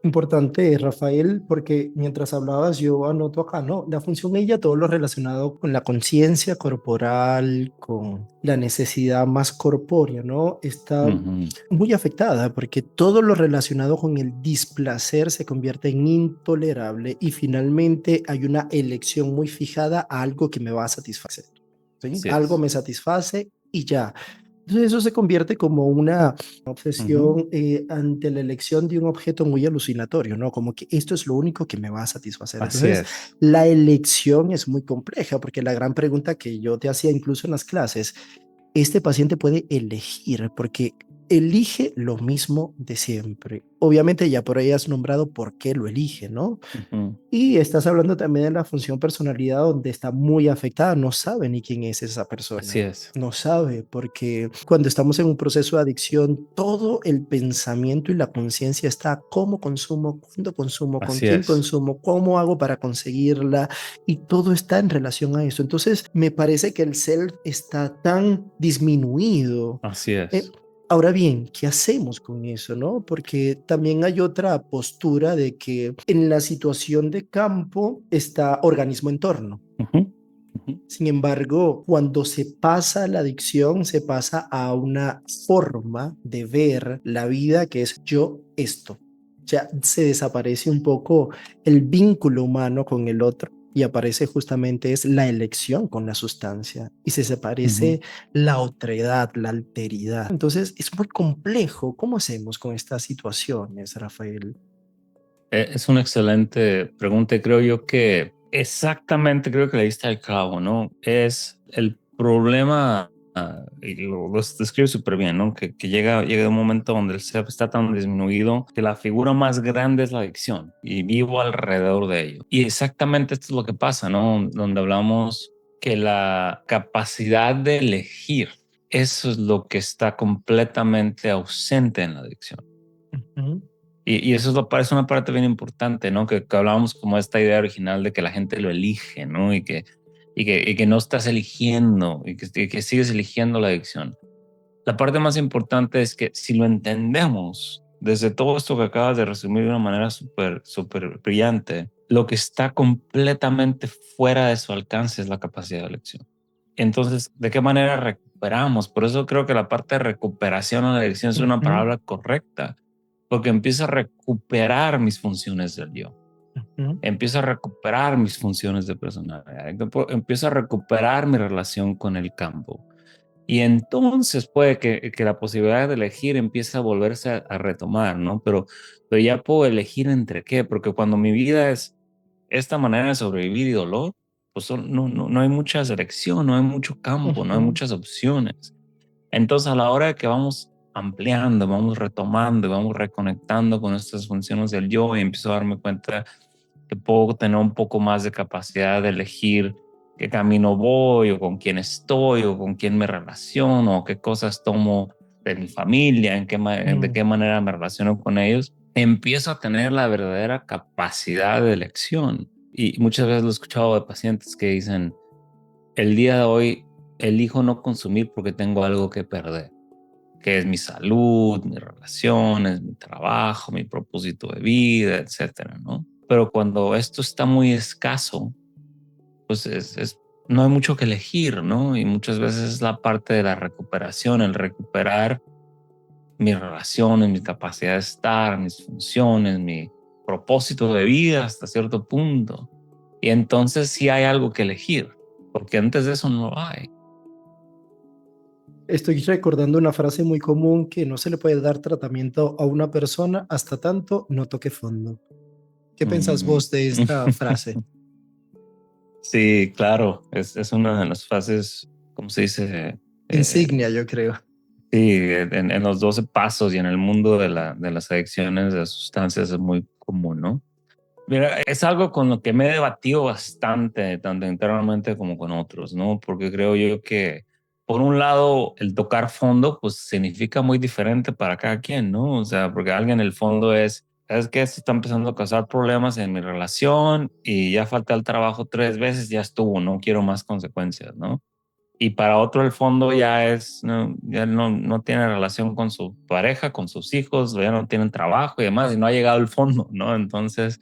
Importante, Rafael, porque mientras hablabas yo anoto acá, ¿no? La función ella, todo lo relacionado con la conciencia corporal, con la necesidad más corpórea, ¿no? Está Ujú. muy afectada porque todo lo relacionado con el displacer se convierte en intolerable y finalmente hay una elección muy fijada a algo que me va a satisfacer, ¿sí? Así Algo es. me satisface y ya. Entonces eso se convierte como una Ujú. obsesión ante la elección de un objeto muy alucinatorio, ¿no? Como que esto es lo único que me va a satisfacer. Así Entonces es. la elección es muy compleja porque la gran pregunta que yo te hacía incluso en las clases, este paciente puede elegir porque elige lo mismo de siempre. Obviamente ya por ahí has nombrado por qué lo elige, ¿no? Ujú. Y estás hablando también de la función personalidad donde está muy afectada, no sabe ni quién es esa Así persona. es. No sabe, porque cuando estamos en un proceso de adicción, todo el pensamiento y la conciencia está cómo consumo, cuándo consumo, con Así quién es. consumo, cómo hago para conseguirla, y todo está en relación a eso. Entonces, me parece que el self está tan disminuido. Así Eh, es. Ahora bien, ¿qué hacemos con eso, no? Porque también hay otra postura de que en la situación de campo está organismo-entorno. Ujú. Ujú. Sin embargo, cuando se pasa la adicción, se pasa a una forma de ver la vida que es yo esto. Ya se desaparece un poco el vínculo humano con el otro y aparece justamente es la elección con la sustancia y se Ujú. desaparece la otredad, la alteridad. Entonces es muy complejo. ¿Cómo hacemos con estas situaciones, Rafael? Es una excelente pregunta y creo yo que exactamente creo que le diste al clavo, ¿no? Es el problema, y lo describe súper bien, ¿no? Que llega un momento donde el ser está tan disminuido que la figura más grande es la adicción y vivo alrededor de ello. Y exactamente esto es lo que pasa, ¿no? Donde hablamos que la capacidad de elegir, eso es lo que está completamente ausente en la adicción. Ujú. Y eso es una parte bien importante, ¿no? Que hablábamos como esta idea original de que la gente lo elige, ¿no? Y que no estás eligiendo y que sigues eligiendo la adicción. La parte más importante es que si lo entendemos desde todo esto que acabas de resumir de una manera súper, súper brillante, lo que está completamente fuera de su alcance es la capacidad de elección. Entonces, ¿de qué manera recuperamos? Por eso creo que la parte de recuperación o de elección es una Ujú. palabra correcta, porque empiezo a recuperar mis funciones del yo, Ujú. empiezo a recuperar mis funciones de personalidad, empiezo a recuperar mi relación con el campo. Y entonces puede que la posibilidad de elegir empiece a volverse a retomar, ¿no? Pero ya puedo elegir entre qué, porque cuando mi vida es esta manera de sobrevivir y dolor, pues no hay mucha selección, no hay mucho campo, no hay Ujú. muchas opciones. Entonces, a la hora de que vamos ampliando, vamos retomando y vamos reconectando con estas funciones del yo y empiezo a darme cuenta que puedo tener un poco más de capacidad de elegir qué camino voy o con quién estoy o con quién me relaciono o qué cosas tomo de mi familia, de Mm. qué manera me relaciono con ellos, empiezo a tener la verdadera capacidad de elección. Y muchas veces lo he escuchado de pacientes que dicen, el día de hoy elijo no consumir porque tengo algo que perder, que es mi salud, mis relaciones, mi trabajo, mi propósito de vida, etcétera, ¿no? Pero cuando esto está muy escaso, pues no hay mucho que elegir, ¿no? Y muchas veces es la parte de la recuperación, el recuperar mis relaciones, mi capacidad de estar, mis funciones, mi propósito de vida hasta cierto punto. Y entonces sí hay algo que elegir, porque antes de eso no lo hay. Estoy recordando una frase muy común que no se le puede dar tratamiento a una persona hasta tanto no toque fondo. ¿Qué pensás Mm. vos de esta frase? Sí, claro, es una de las fases, ¿cómo se dice? Eh, Insignia, yo creo. sí, en los 12 pasos y en el mundo de las adicciones de sustancias es muy común, ¿no? Mira, es algo con lo que me he debatido bastante, tanto internamente como con otros, ¿no? Porque creo yo que, por un lado, el tocar fondo, pues significa muy diferente para cada quien, ¿no? O sea, porque alguien en el fondo es que esto está empezando a causar problemas en mi relación y ya falta el trabajo 3 veces, ya estuvo, no quiero más consecuencias, ¿no? Y para otro el fondo ya ya no tiene relación con su pareja, con sus hijos, ya no tienen trabajo y demás, y no ha llegado el fondo, ¿no? Entonces,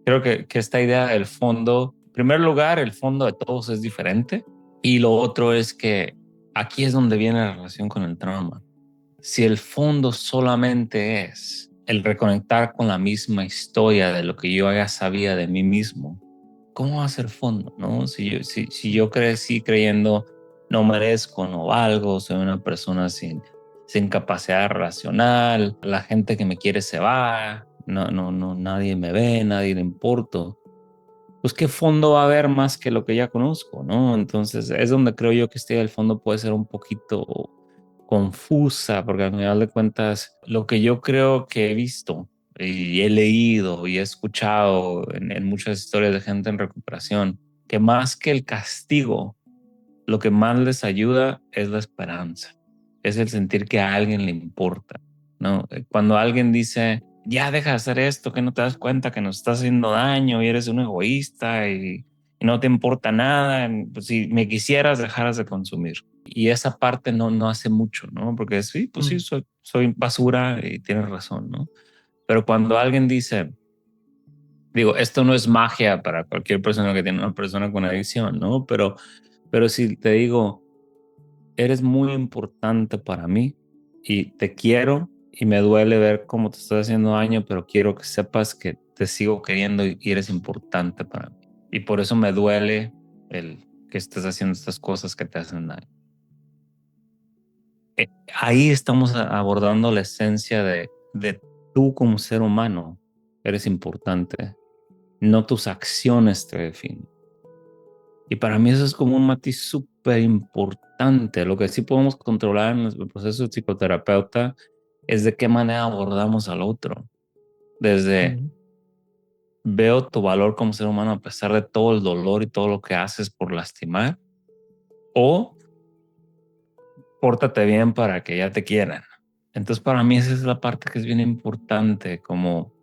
creo que esta idea del fondo, en primer lugar, el fondo de todos es diferente. Y lo otro es que aquí es donde viene la relación con el trauma. Si el fondo solamente es el reconectar con la misma historia de lo que yo ya sabía de mí mismo, ¿cómo va a ser fondo? ¿No? Si yo crecí creyendo no merezco, no valgo, soy una persona sin capacidad relacional, la gente que me quiere se va, nadie me ve, nadie le importo. Pues qué fondo va a haber más que lo que ya conozco, ¿no? Entonces es donde creo yo que este del fondo puede ser un poquito confusa, porque al final de cuentas lo que yo creo que he visto y he leído y he escuchado en muchas historias de gente en recuperación, que más que el castigo, lo que más les ayuda es la esperanza, es el sentir que a alguien le importa, ¿no? Cuando alguien dice, ya deja de hacer esto, que no te das cuenta que nos estás haciendo daño y eres un egoísta y no te importa nada, pues si me quisieras, dejaras de consumir. Y esa parte no hace mucho, ¿no? Porque sí, pues sí, Mm. soy basura y tienes razón, ¿no? Pero cuando alguien dice, digo, esto no es magia para cualquier persona que tiene una persona con adicción, ¿no? Pero si te digo, eres muy importante para mí y te quiero y me duele ver cómo te estás haciendo daño, pero quiero que sepas que te sigo queriendo y eres importante para mí. Y por eso me duele el que estés haciendo estas cosas que te hacen daño. Ahí estamos abordando la esencia de tú como ser humano. Eres importante, no tus acciones te definen. Y para mí eso es como un matiz súper importante. Lo que sí podemos controlar en el proceso de psicoterapeuta es de qué manera abordamos al otro. Desde Mm. veo tu valor como ser humano a pesar de todo el dolor y todo lo que haces por lastimar, o pórtate bien para que ya te quieran. Entonces para mí esa es la parte que es bien importante, como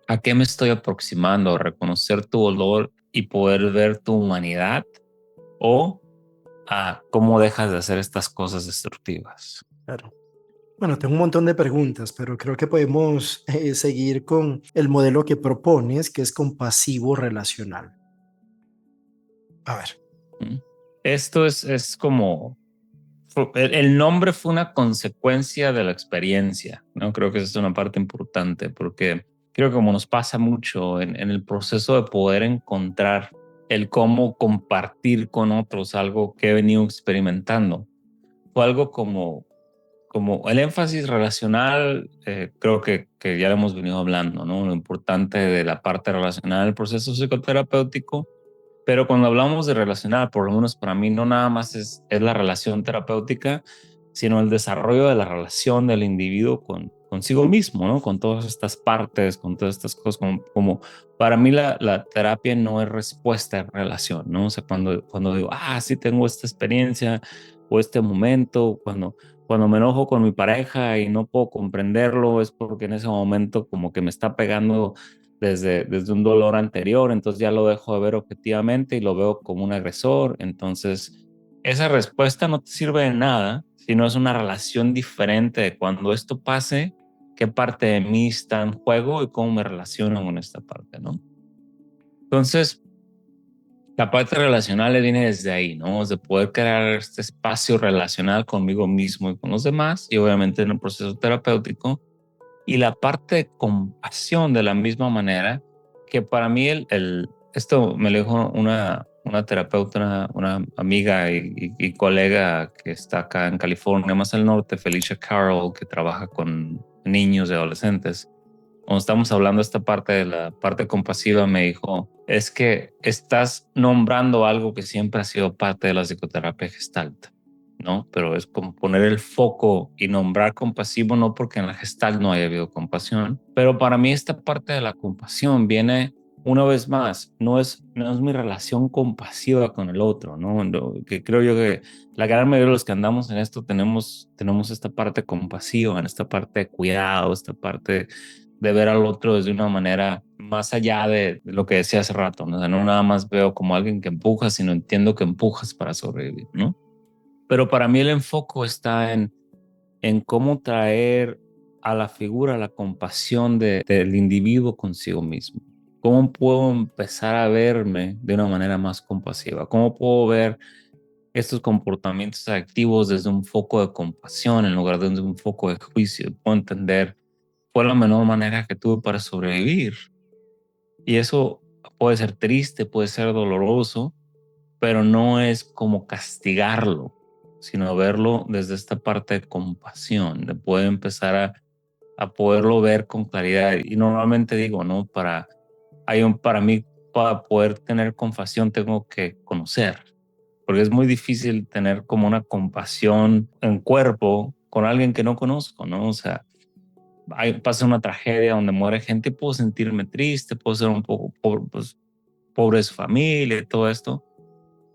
a qué me estoy aproximando, reconocer tu dolor y poder ver tu humanidad, o a cómo dejas de hacer estas cosas destructivas. Claro. Bueno, tengo un montón de preguntas, pero creo que podemos seguir con el modelo que propones, que es compasivo relacional. A ver. ¿Mm? Esto es como, el nombre fue una consecuencia de la experiencia, ¿no? Creo que esa es una parte importante porque creo que como nos pasa mucho en el proceso de poder encontrar el cómo compartir con otros algo que he venido experimentando, fue algo como el énfasis relacional, creo que ya lo hemos venido hablando, ¿no? Lo importante de la parte relacional del proceso psicoterapéutico, pero cuando hablamos de relacional, por lo menos para mí, no nada más es la relación terapéutica, sino el desarrollo de la relación del individuo consigo mismo, ¿no? Con todas estas partes, con todas estas cosas, como para mí la terapia no es respuesta en relación, ¿no? O sea, cuando digo, sí tengo esta experiencia o este momento, cuando me enojo con mi pareja y no puedo comprenderlo, es porque en ese momento como que me está pegando desde un dolor anterior, entonces ya lo dejo de ver objetivamente y lo veo como un agresor. Entonces, esa respuesta no te sirve de nada, sino es una relación diferente de cuando esto pase, qué parte de mí está en juego y cómo me relaciono con esta parte, ¿no? Entonces, la parte relacional le viene desde ahí, ¿no? Es de poder crear este espacio relacional conmigo mismo y con los demás, y obviamente en el proceso terapéutico. Y la parte de compasión de la misma manera, que para mí esto me lo dijo una terapeuta, una amiga y colega que está acá en California, más al norte, Felicia Carroll, que trabaja con niños y adolescentes. Cuando estamos hablando de esta parte de la parte compasiva, me dijo, es que estás nombrando algo que siempre ha sido parte de la psicoterapia Gestalt, ¿no? Pero es como poner el foco y nombrar compasivo, no porque en la Gestalt no haya habido compasión, pero para mí esta parte de la compasión viene una vez más, no es mi relación compasiva con el otro, ¿no? Que creo yo que la gran mayoría de los que andamos en esto tenemos esta parte compasiva, en esta parte de cuidado, esta parte de ver al otro desde una manera más allá de lo que decía hace rato, ¿no? O sea, no nada más veo como alguien que empuja, sino entiendo que empujas para sobrevivir, ¿no? Pero para mí el enfoque está en cómo traer a la figura la compasión del individuo consigo mismo. ¿Cómo puedo empezar a verme de una manera más compasiva? ¿Cómo puedo ver estos comportamientos activos desde un foco de compasión en lugar de desde un foco de juicio? Puedo entender, fue la menor manera que tuve para sobrevivir. Y eso puede ser triste, puede ser doloroso, pero no es como castigarlo, sino verlo desde esta parte de compasión, de poder empezar a poderlo ver con claridad. Y normalmente digo, ¿no? Para mí, para poder tener compasión, tengo que conocer, porque es muy difícil tener como una compasión en cuerpo con alguien que no conozco, ¿no? O sea, pasa una tragedia donde muere gente y puedo sentirme triste, puedo ser un poco pobre, pues, pobre de su familia y todo esto,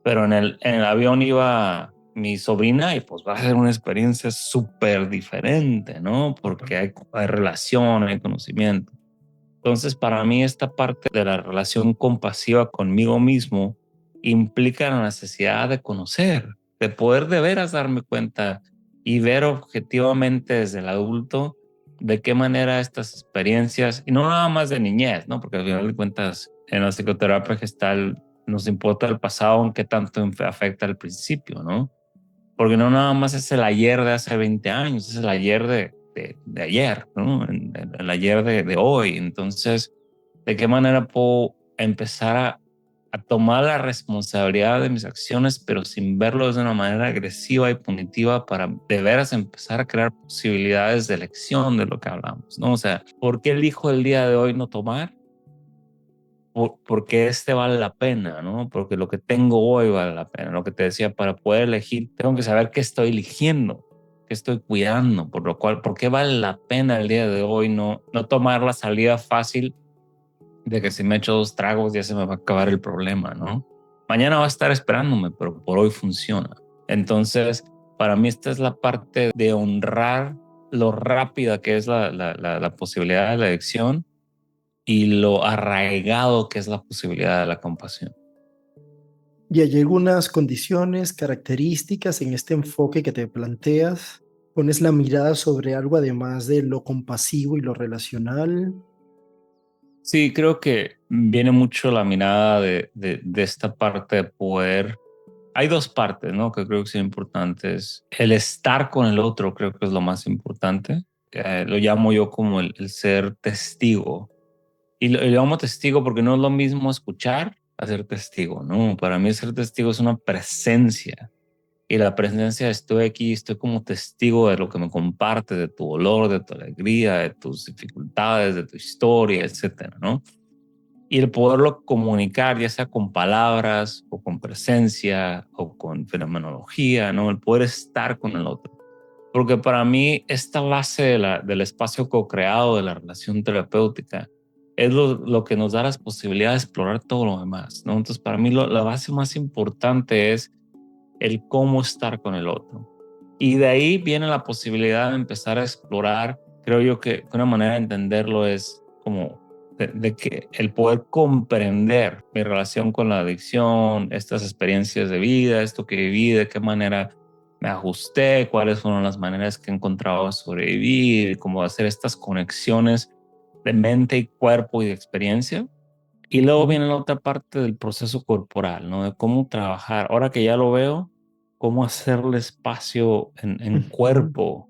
pero en el avión iba mi sobrina y pues va a ser una experiencia súper diferente, ¿no? Porque hay relación, hay conocimiento. Entonces, para mí esta parte de la relación compasiva conmigo mismo implica la necesidad de conocer, de poder de veras darme cuenta y ver objetivamente desde el adulto de qué manera estas experiencias, y no nada más de niñez, ¿no? Porque al final de cuentas en la psicoterapia gestal nos importa el pasado, aunque tanto afecta al principio, ¿no? Porque no nada más es el ayer de hace 20 años, es el ayer de ayer, ¿no? El ayer de hoy. Entonces, ¿de qué manera puedo empezar a tomar la responsabilidad de mis acciones, pero sin verlo de una manera agresiva y punitiva para de veras empezar a crear posibilidades de elección de lo que hablamos, ¿no? O sea, ¿por qué elijo el día de hoy no tomar? Porque este vale la pena, ¿no? Porque lo que tengo hoy vale la pena. Lo que te decía, para poder elegir, tengo que saber qué estoy eligiendo, qué estoy cuidando, por lo cual, ¿por qué vale la pena el día de hoy no tomar la salida fácil de que si me echo 2 tragos ya se me va a acabar el problema, ¿no? Mañana va a estar esperándome, pero por hoy funciona. Entonces, para mí esta es la parte de honrar lo rápida que es la posibilidad de la elección y lo arraigado que es la posibilidad de la compasión. Y hay algunas condiciones, características en este enfoque que te planteas. Pones la mirada sobre algo además de lo compasivo y lo relacional. Sí, creo que viene mucho la mirada de esta parte de poder. Hay dos partes, ¿no? Que creo que son importantes. El estar con el otro creo que es lo más importante. Lo llamo yo como el ser testigo. Y lo llamo testigo porque no es lo mismo escuchar a ser testigo, ¿no? Para mí ser testigo es una presencia. Y la presencia, estoy aquí, estoy como testigo de lo que me compartes, de tu dolor, de tu alegría, de tus dificultades, de tu historia, etcétera, ¿no? Y el poderlo comunicar, ya sea con palabras o con presencia o con fenomenología, ¿no? El poder estar con el otro. porque para mí esta base del espacio co-creado de la relación terapéutica es lo que nos da las posibilidades de explorar todo lo demás, ¿no? Entonces, para mí la base más importante es el cómo estar con el otro. Y de ahí viene la posibilidad de empezar a explorar. Creo yo que una manera de entenderlo es como de que el poder comprender mi relación con la adicción, estas experiencias de vida, esto que viví, de qué manera me ajusté, cuáles fueron las maneras que he encontrado de sobrevivir, cómo hacer estas conexiones de mente y cuerpo y de experiencia. Y luego Ujú, viene la otra parte del proceso corporal, ¿no? De cómo trabajar. Ahora que ya lo veo, cómo hacerle espacio en ujú, cuerpo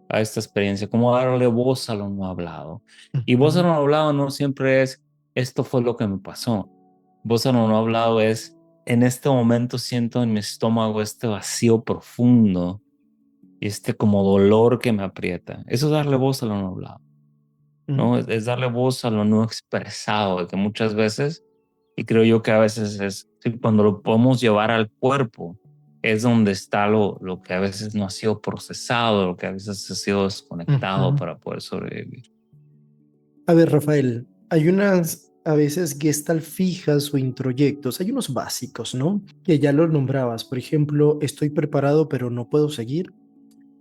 a esta experiencia, cómo darle voz a lo no hablado. Y voz a ujú, lo no hablado no siempre es, esto fue lo que me pasó. Voz a lo no hablado es, en este momento siento en mi estómago este vacío profundo y este como dolor que me aprieta. Eso es darle voz a lo no hablado, ujú. ¿no? Es darle voz a lo no expresado, de que muchas veces, y creo yo que a veces es, sí, cuando lo podemos llevar al cuerpo, es donde está lo que a veces no ha sido procesado, lo que a veces ha sido desconectado Ujú. para poder sobrevivir. A ver, Rafael, hay unas a veces gestalt fijas o introyectos, hay unos básicos, ¿no? Que ya los nombrabas, por ejemplo, estoy preparado pero no puedo seguir,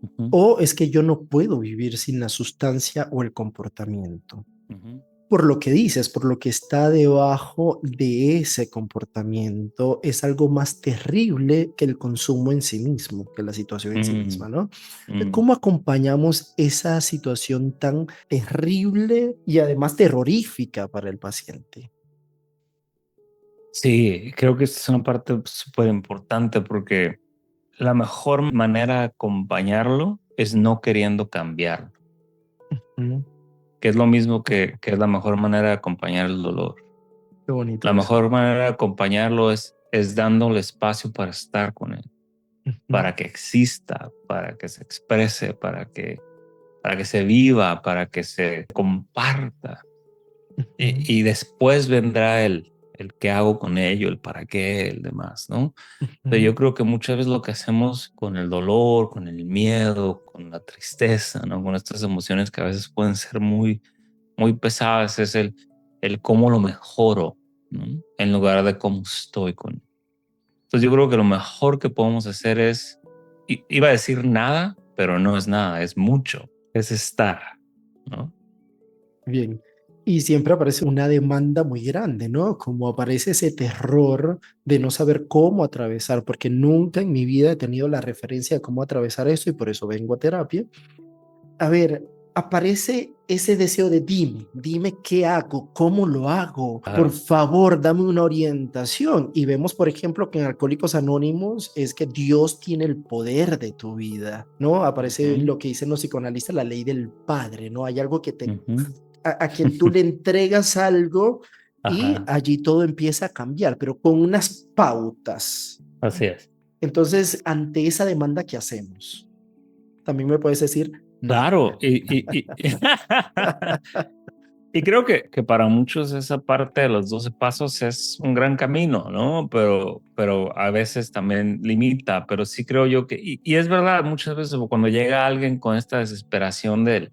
Ujú, o es que yo no puedo vivir sin la sustancia o el comportamiento. ujú, Por lo que dices, por lo que está debajo de ese comportamiento, es algo más terrible que el consumo en sí mismo, que la situación en sí mm, misma, ¿no? mm. ¿Cómo acompañamos esa situación tan terrible y además terrorífica para el paciente? Sí, creo que esta es una parte súper importante porque la mejor manera de acompañarlo es no queriendo cambiar, Mm, que es lo mismo que es la mejor manera de acompañar el dolor. qué La bonito eso. mejor manera de acompañarlo es dándole espacio para estar con él, Ujú, para que exista, para que se exprese, para que se viva, para que se comparta. ujú, Y después vendrá el qué hago con ello, el para qué, el demás, ¿no? Pero ujú. yo creo que muchas veces lo que hacemos con el dolor, con el miedo, con la tristeza, ¿no? Con estas emociones que a veces pueden ser muy, muy pesadas, es el cómo lo mejoro, ¿no? En lugar de cómo estoy con él. Entonces yo creo que lo mejor que podemos hacer es, iba a decir nada, pero no es nada, es mucho, es estar, ¿no? Bien. Y siempre aparece una demanda muy grande, ¿no? Como aparece ese terror de no saber cómo atravesar, porque nunca en mi vida he tenido la referencia de cómo atravesar eso y por eso vengo a terapia. A ver, aparece ese deseo de dime qué hago, cómo lo hago, por Claro. favor, dame una orientación. Y vemos, por ejemplo, que en Alcohólicos Anónimos es que Dios tiene el poder de tu vida, ¿no? Aparece Ujú, lo que dicen los psicoanalistas, la ley del padre, ¿no? Hay algo que te ujú. a quien tú le entregas algo y Ajá, allí todo empieza a cambiar, pero con unas pautas. así es. Entonces, ante esa demanda, ¿qué hacemos? También me puedes decir, nada. Claro, y creo que para muchos esa parte de los 12 pasos es un gran camino, ¿no? Pero a veces también limita, pero sí creo yo que, y es verdad, muchas veces cuando llega alguien con esta desesperación del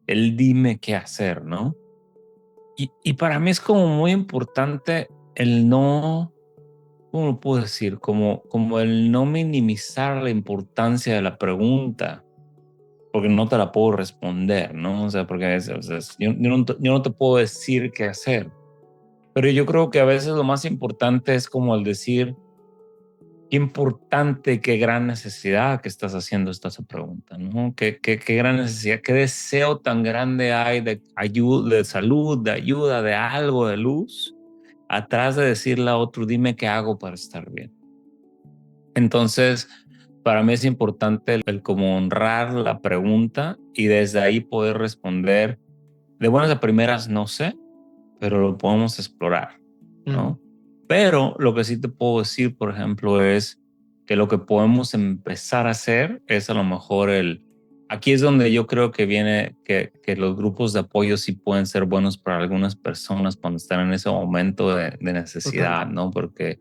el dime qué hacer, ¿no? Y para mí es como muy importante el no, ¿cómo lo puedo decir? Como el no minimizar la importancia de la pregunta porque no te la puedo responder, ¿no? O sea, porque o sea, yo no te puedo decir qué hacer, pero yo creo que a veces lo más importante es como el decir, qué importante, qué gran necesidad que estás haciendo esta pregunta, ¿no? Qué gran necesidad, qué deseo tan grande hay de ayuda, de salud, de ayuda, de algo, de luz, atrás de decirle a otro, dime qué hago para estar bien. Entonces, para mí es importante el como honrar la pregunta y desde ahí poder responder de buenas a primeras, no sé, pero lo podemos explorar, Mm, ¿no? Pero lo que sí te puedo decir, por ejemplo, es que lo que podemos empezar a hacer es a lo mejor aquí es donde yo creo que viene que los grupos de apoyo sí pueden ser buenos para algunas personas cuando están en ese momento de total, necesidad, ¿no? Porque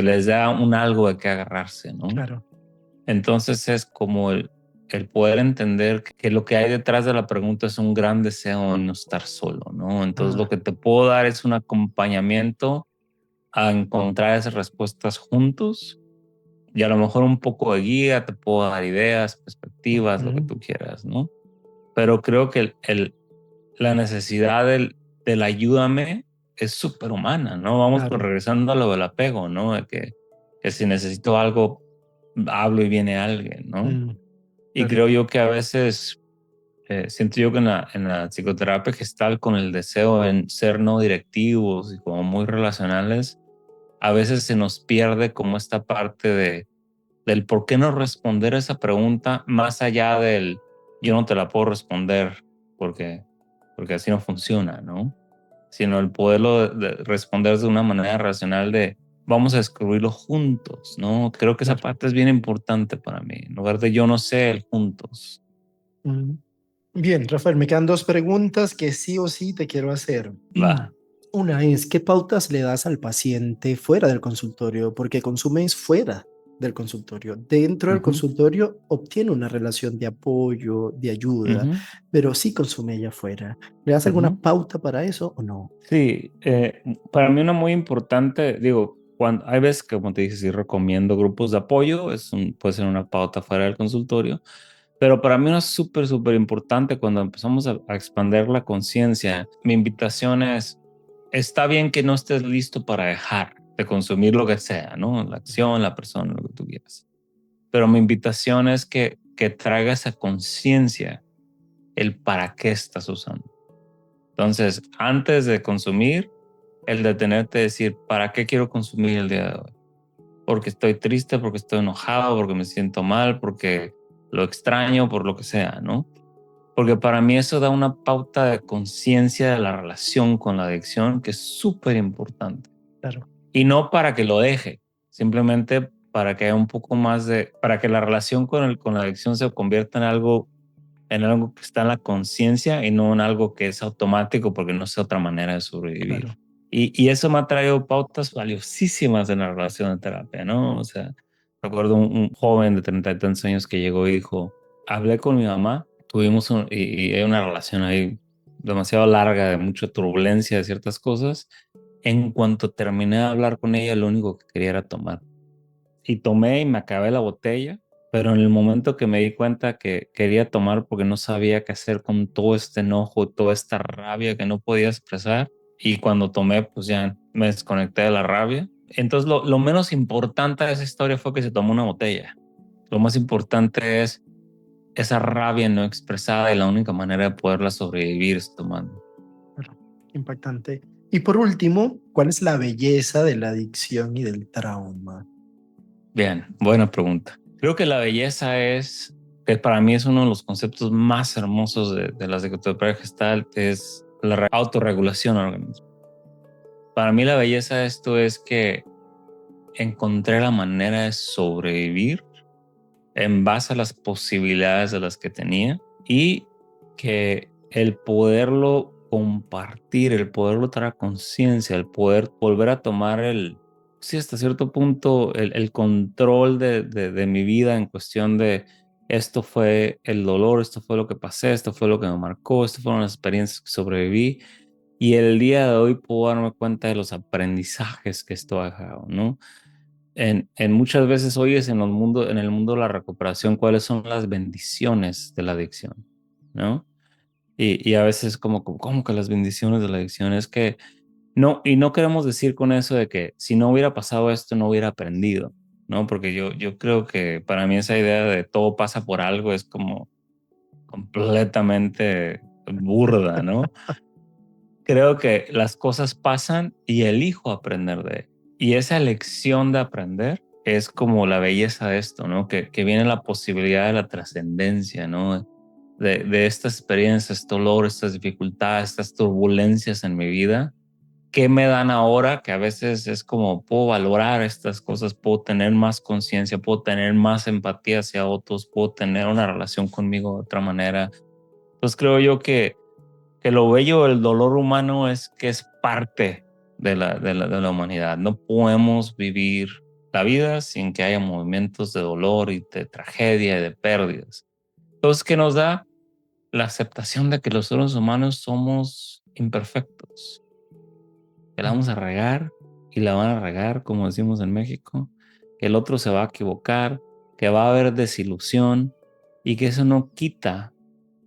les da un algo de qué agarrarse, ¿no? claro. Entonces es como el poder entender que lo que hay detrás de la pregunta es un gran deseo de no estar solo, ¿no? Entonces lo Ah, que te puedo dar es un acompañamiento a encontrar esas respuestas juntos y a lo mejor un poco de guía, te puedo dar ideas, perspectivas, lo que ujú, tú quieras, ¿no? Pero creo que la necesidad del ayúdame es súper humana, ¿no? Vamos pues claro. regresando a lo del apego, ¿no? De que si necesito algo, hablo y viene alguien, ¿no? Mm, Y claro. creo yo que a veces siento yo que en la psicoterapia gestal con el deseo en ser no directivos y como muy relacionales, a veces se nos pierde como esta parte del por qué no responder a esa pregunta más allá del yo no te la puedo responder porque, porque así no funciona, ¿no? Sino el poderlo responder de una manera racional de vamos a descubrirlo juntos, ¿no? Creo que esa Claro. parte es bien importante para mí, en lugar de yo no sé, el juntos. Mm. Bien, Rafael, me quedan dos preguntas que sí o sí te quiero hacer. Va. Una es, ¿qué pautas le das al paciente fuera del consultorio? Porque consumes fuera del consultorio. Dentro del Ujú, consultorio obtiene una relación de apoyo, de ayuda, ujú, pero sí consume allá afuera. ¿Le das alguna ujú. pauta para eso o no? Sí, para mí una muy importante, digo, cuando hay veces que, como te dije, sí recomiendo grupos de apoyo, puede ser una pauta fuera del consultorio, pero para mí una súper, súper importante cuando empezamos a expandir la conciencia, mi invitación es, está bien que no estés listo para dejar de consumir lo que sea, ¿no? La acción, la persona, lo que tú quieras, pero mi invitación es que traigas a conciencia el para qué estás usando. Entonces, antes de consumir, el detenerte y decir, ¿para qué quiero consumir el día de hoy? Porque estoy triste, porque estoy enojado, porque me siento mal, porque lo extraño, por lo que sea, ¿no? Porque para mí eso da una pauta de conciencia de la relación con la adicción que es súper importante. Claro, Y no para que lo deje, simplemente para que haya un poco más para que la relación con la adicción se convierta en algo que está en la conciencia y no en algo que es automático porque no es otra manera de sobrevivir. claro. Y eso me ha traído pautas valiosísimas en la relación de terapia, ¿no? O sea, recuerdo un joven de 30 y tantos años que llegó y dijo, hablé con mi mamá, y hay una relación ahí demasiado larga, de mucha turbulencia de ciertas cosas. En cuanto terminé de hablar con ella, lo único que quería era tomar. Y tomé y me acabé la botella, pero en el momento que me di cuenta que quería tomar porque no sabía qué hacer con todo este enojo, toda esta rabia que no podía expresar, y cuando tomé, pues ya me desconecté de la rabia. Entonces, lo menos importante de esa historia fue que se tomó una botella. Lo más importante es esa rabia no expresada y la única manera de poderla sobrevivir es tomando. Claro, impactante. Y por último, ¿cuál es la belleza de la adicción y del trauma? Bien, buena pregunta. Creo que la belleza que para mí es uno de los conceptos más hermosos de la psicoterapia gestalt, es la autorregulación del organismo. Para mí la belleza de esto es que encontré la manera de sobrevivir en base a las posibilidades de las que tenía y que el poderlo compartir, el poderlo traer a conciencia, el poder volver a tomar sí, hasta cierto punto, el control de mi vida en cuestión de esto fue el dolor, esto fue lo que pasé, esto fue lo que me marcó, esto fueron las experiencias que sobreviví. Y el día de hoy puedo darme cuenta de los aprendizajes que esto ha dejado, ¿no? En muchas veces oyes en el mundo de la recuperación cuáles son las bendiciones de la adicción, ¿no? Y a veces como que las bendiciones de la adicción es que no, y no queremos decir con eso de que si no hubiera pasado esto no hubiera aprendido, ¿no? Porque yo creo que para mí esa idea de todo pasa por algo es como completamente burda, ¿no? Creo que las cosas pasan y elijo aprender de él. Y esa lección de aprender es como la belleza de esto, ¿no? Que viene la posibilidad de la trascendencia, ¿no? De estas experiencias, este dolor, estas dificultades, estas turbulencias en mi vida, ¿qué me dan ahora? Que a veces es como puedo valorar estas cosas, puedo tener más conciencia, puedo tener más empatía hacia otros, puedo tener una relación conmigo de otra manera. Entonces creo yo que lo bello del dolor humano es que es parte de la humanidad. No podemos vivir la vida sin que haya movimientos de dolor y de tragedia y de pérdidas. Entonces, ¿qué nos da? La aceptación de que los seres humanos somos imperfectos, que la vamos a regar y la van a regar, como decimos en México, que el otro se va a equivocar, que va a haber desilusión y que eso no quita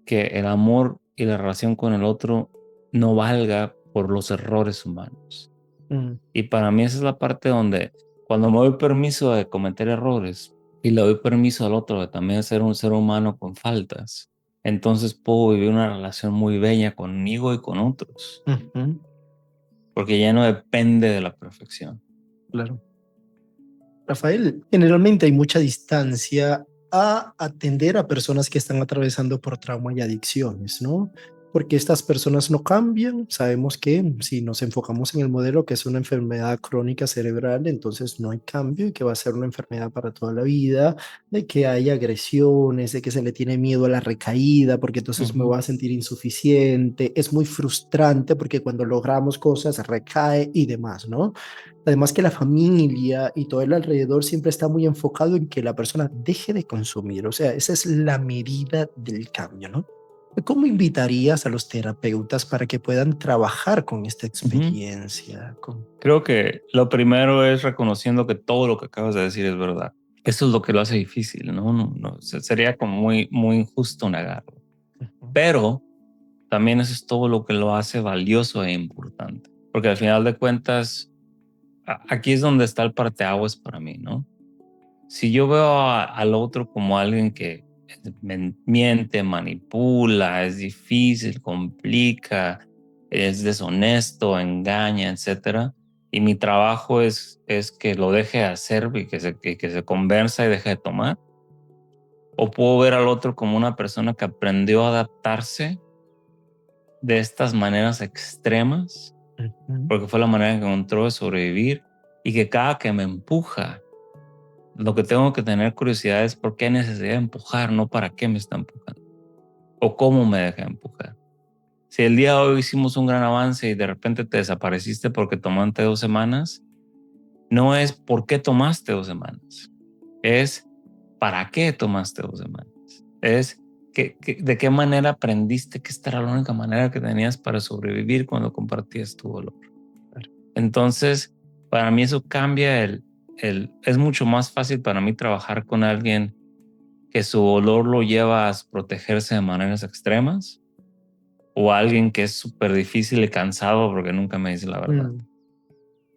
que el amor y la relación con el otro no valga por los errores humanos. Mm, Y para mí esa es la parte donde cuando me doy permiso de cometer errores y le doy permiso al otro de también ser un ser humano con faltas, entonces puedo vivir una relación muy bella conmigo y con otros, ujú, porque ya no depende de la perfección. claro. Rafael, generalmente hay mucha distancia a atender a personas que están atravesando por trauma y adicciones, ¿no? Porque estas personas no cambian. Sabemos que si nos enfocamos en el modelo que es una enfermedad crónica cerebral, entonces no hay cambio y que va a ser una enfermedad para toda la vida, de que hay agresiones, de que se le tiene miedo a la recaída, porque entonces me Ujú, voy a sentir insuficiente. Es muy frustrante porque cuando logramos cosas recae y demás, ¿no? Además que la familia y todo el alrededor siempre está muy enfocado en que la persona deje de consumir, o sea, esa es la medida del cambio, ¿no? ¿Cómo invitarías a los terapeutas para que puedan trabajar con esta ujú. experiencia? Creo que lo primero es reconociendo que todo lo que acabas de decir es verdad. Eso es lo que lo hace difícil, ¿no? Sería como muy injusto negarlo. Ujú, Pero también eso es todo lo que lo hace valioso e importante. Porque al final de cuentas, aquí es donde está el parteaguas para mí, ¿no? Si yo veo al otro como alguien que miente, manipula, es difícil, complica, es deshonesto, engaña, etcétera, y mi trabajo es que lo deje de hacer y que se conversa y deje de tomar, o puedo ver al otro como una persona que aprendió a adaptarse de estas maneras extremas, ujú, porque fue la manera que encontró de sobrevivir y que cada que me empuja, lo que tengo que tener curiosidad es por qué hay necesidad de empujar, no para qué me está empujando o cómo me deja empujar. Si el día de hoy hicimos un gran avance y de repente te desapareciste porque tomaste 2 semanas, no es por qué tomaste 2 semanas, es para qué tomaste 2 semanas, es de qué manera aprendiste que esta era la única manera que tenías para sobrevivir cuando compartías tu dolor. claro. Entonces, para mí eso cambia es mucho más fácil para mí trabajar con alguien que su dolor lo lleva a protegerse de maneras extremas o alguien que es súper difícil y cansado porque nunca me dice la verdad. Mm,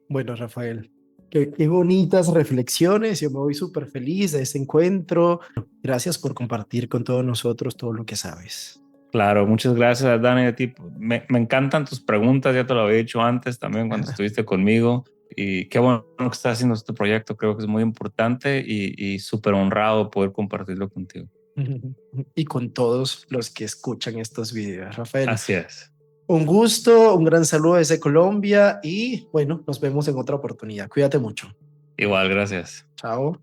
Bueno, Rafael, qué bonitas reflexiones. Yo me voy súper feliz de este encuentro. Gracias por compartir con todos nosotros todo lo que sabes. Claro, muchas gracias, Dani. A ti. Me encantan tus preguntas, ya te lo había dicho antes también cuando estuviste conmigo. Y qué bueno que estás haciendo este proyecto, creo que es muy importante y súper honrado poder compartirlo contigo. Y con todos los que escuchan estos videos. Rafael, Así es. un gusto, un gran saludo desde Colombia y bueno, nos vemos en otra oportunidad. Cuídate mucho. Igual, gracias. Chao.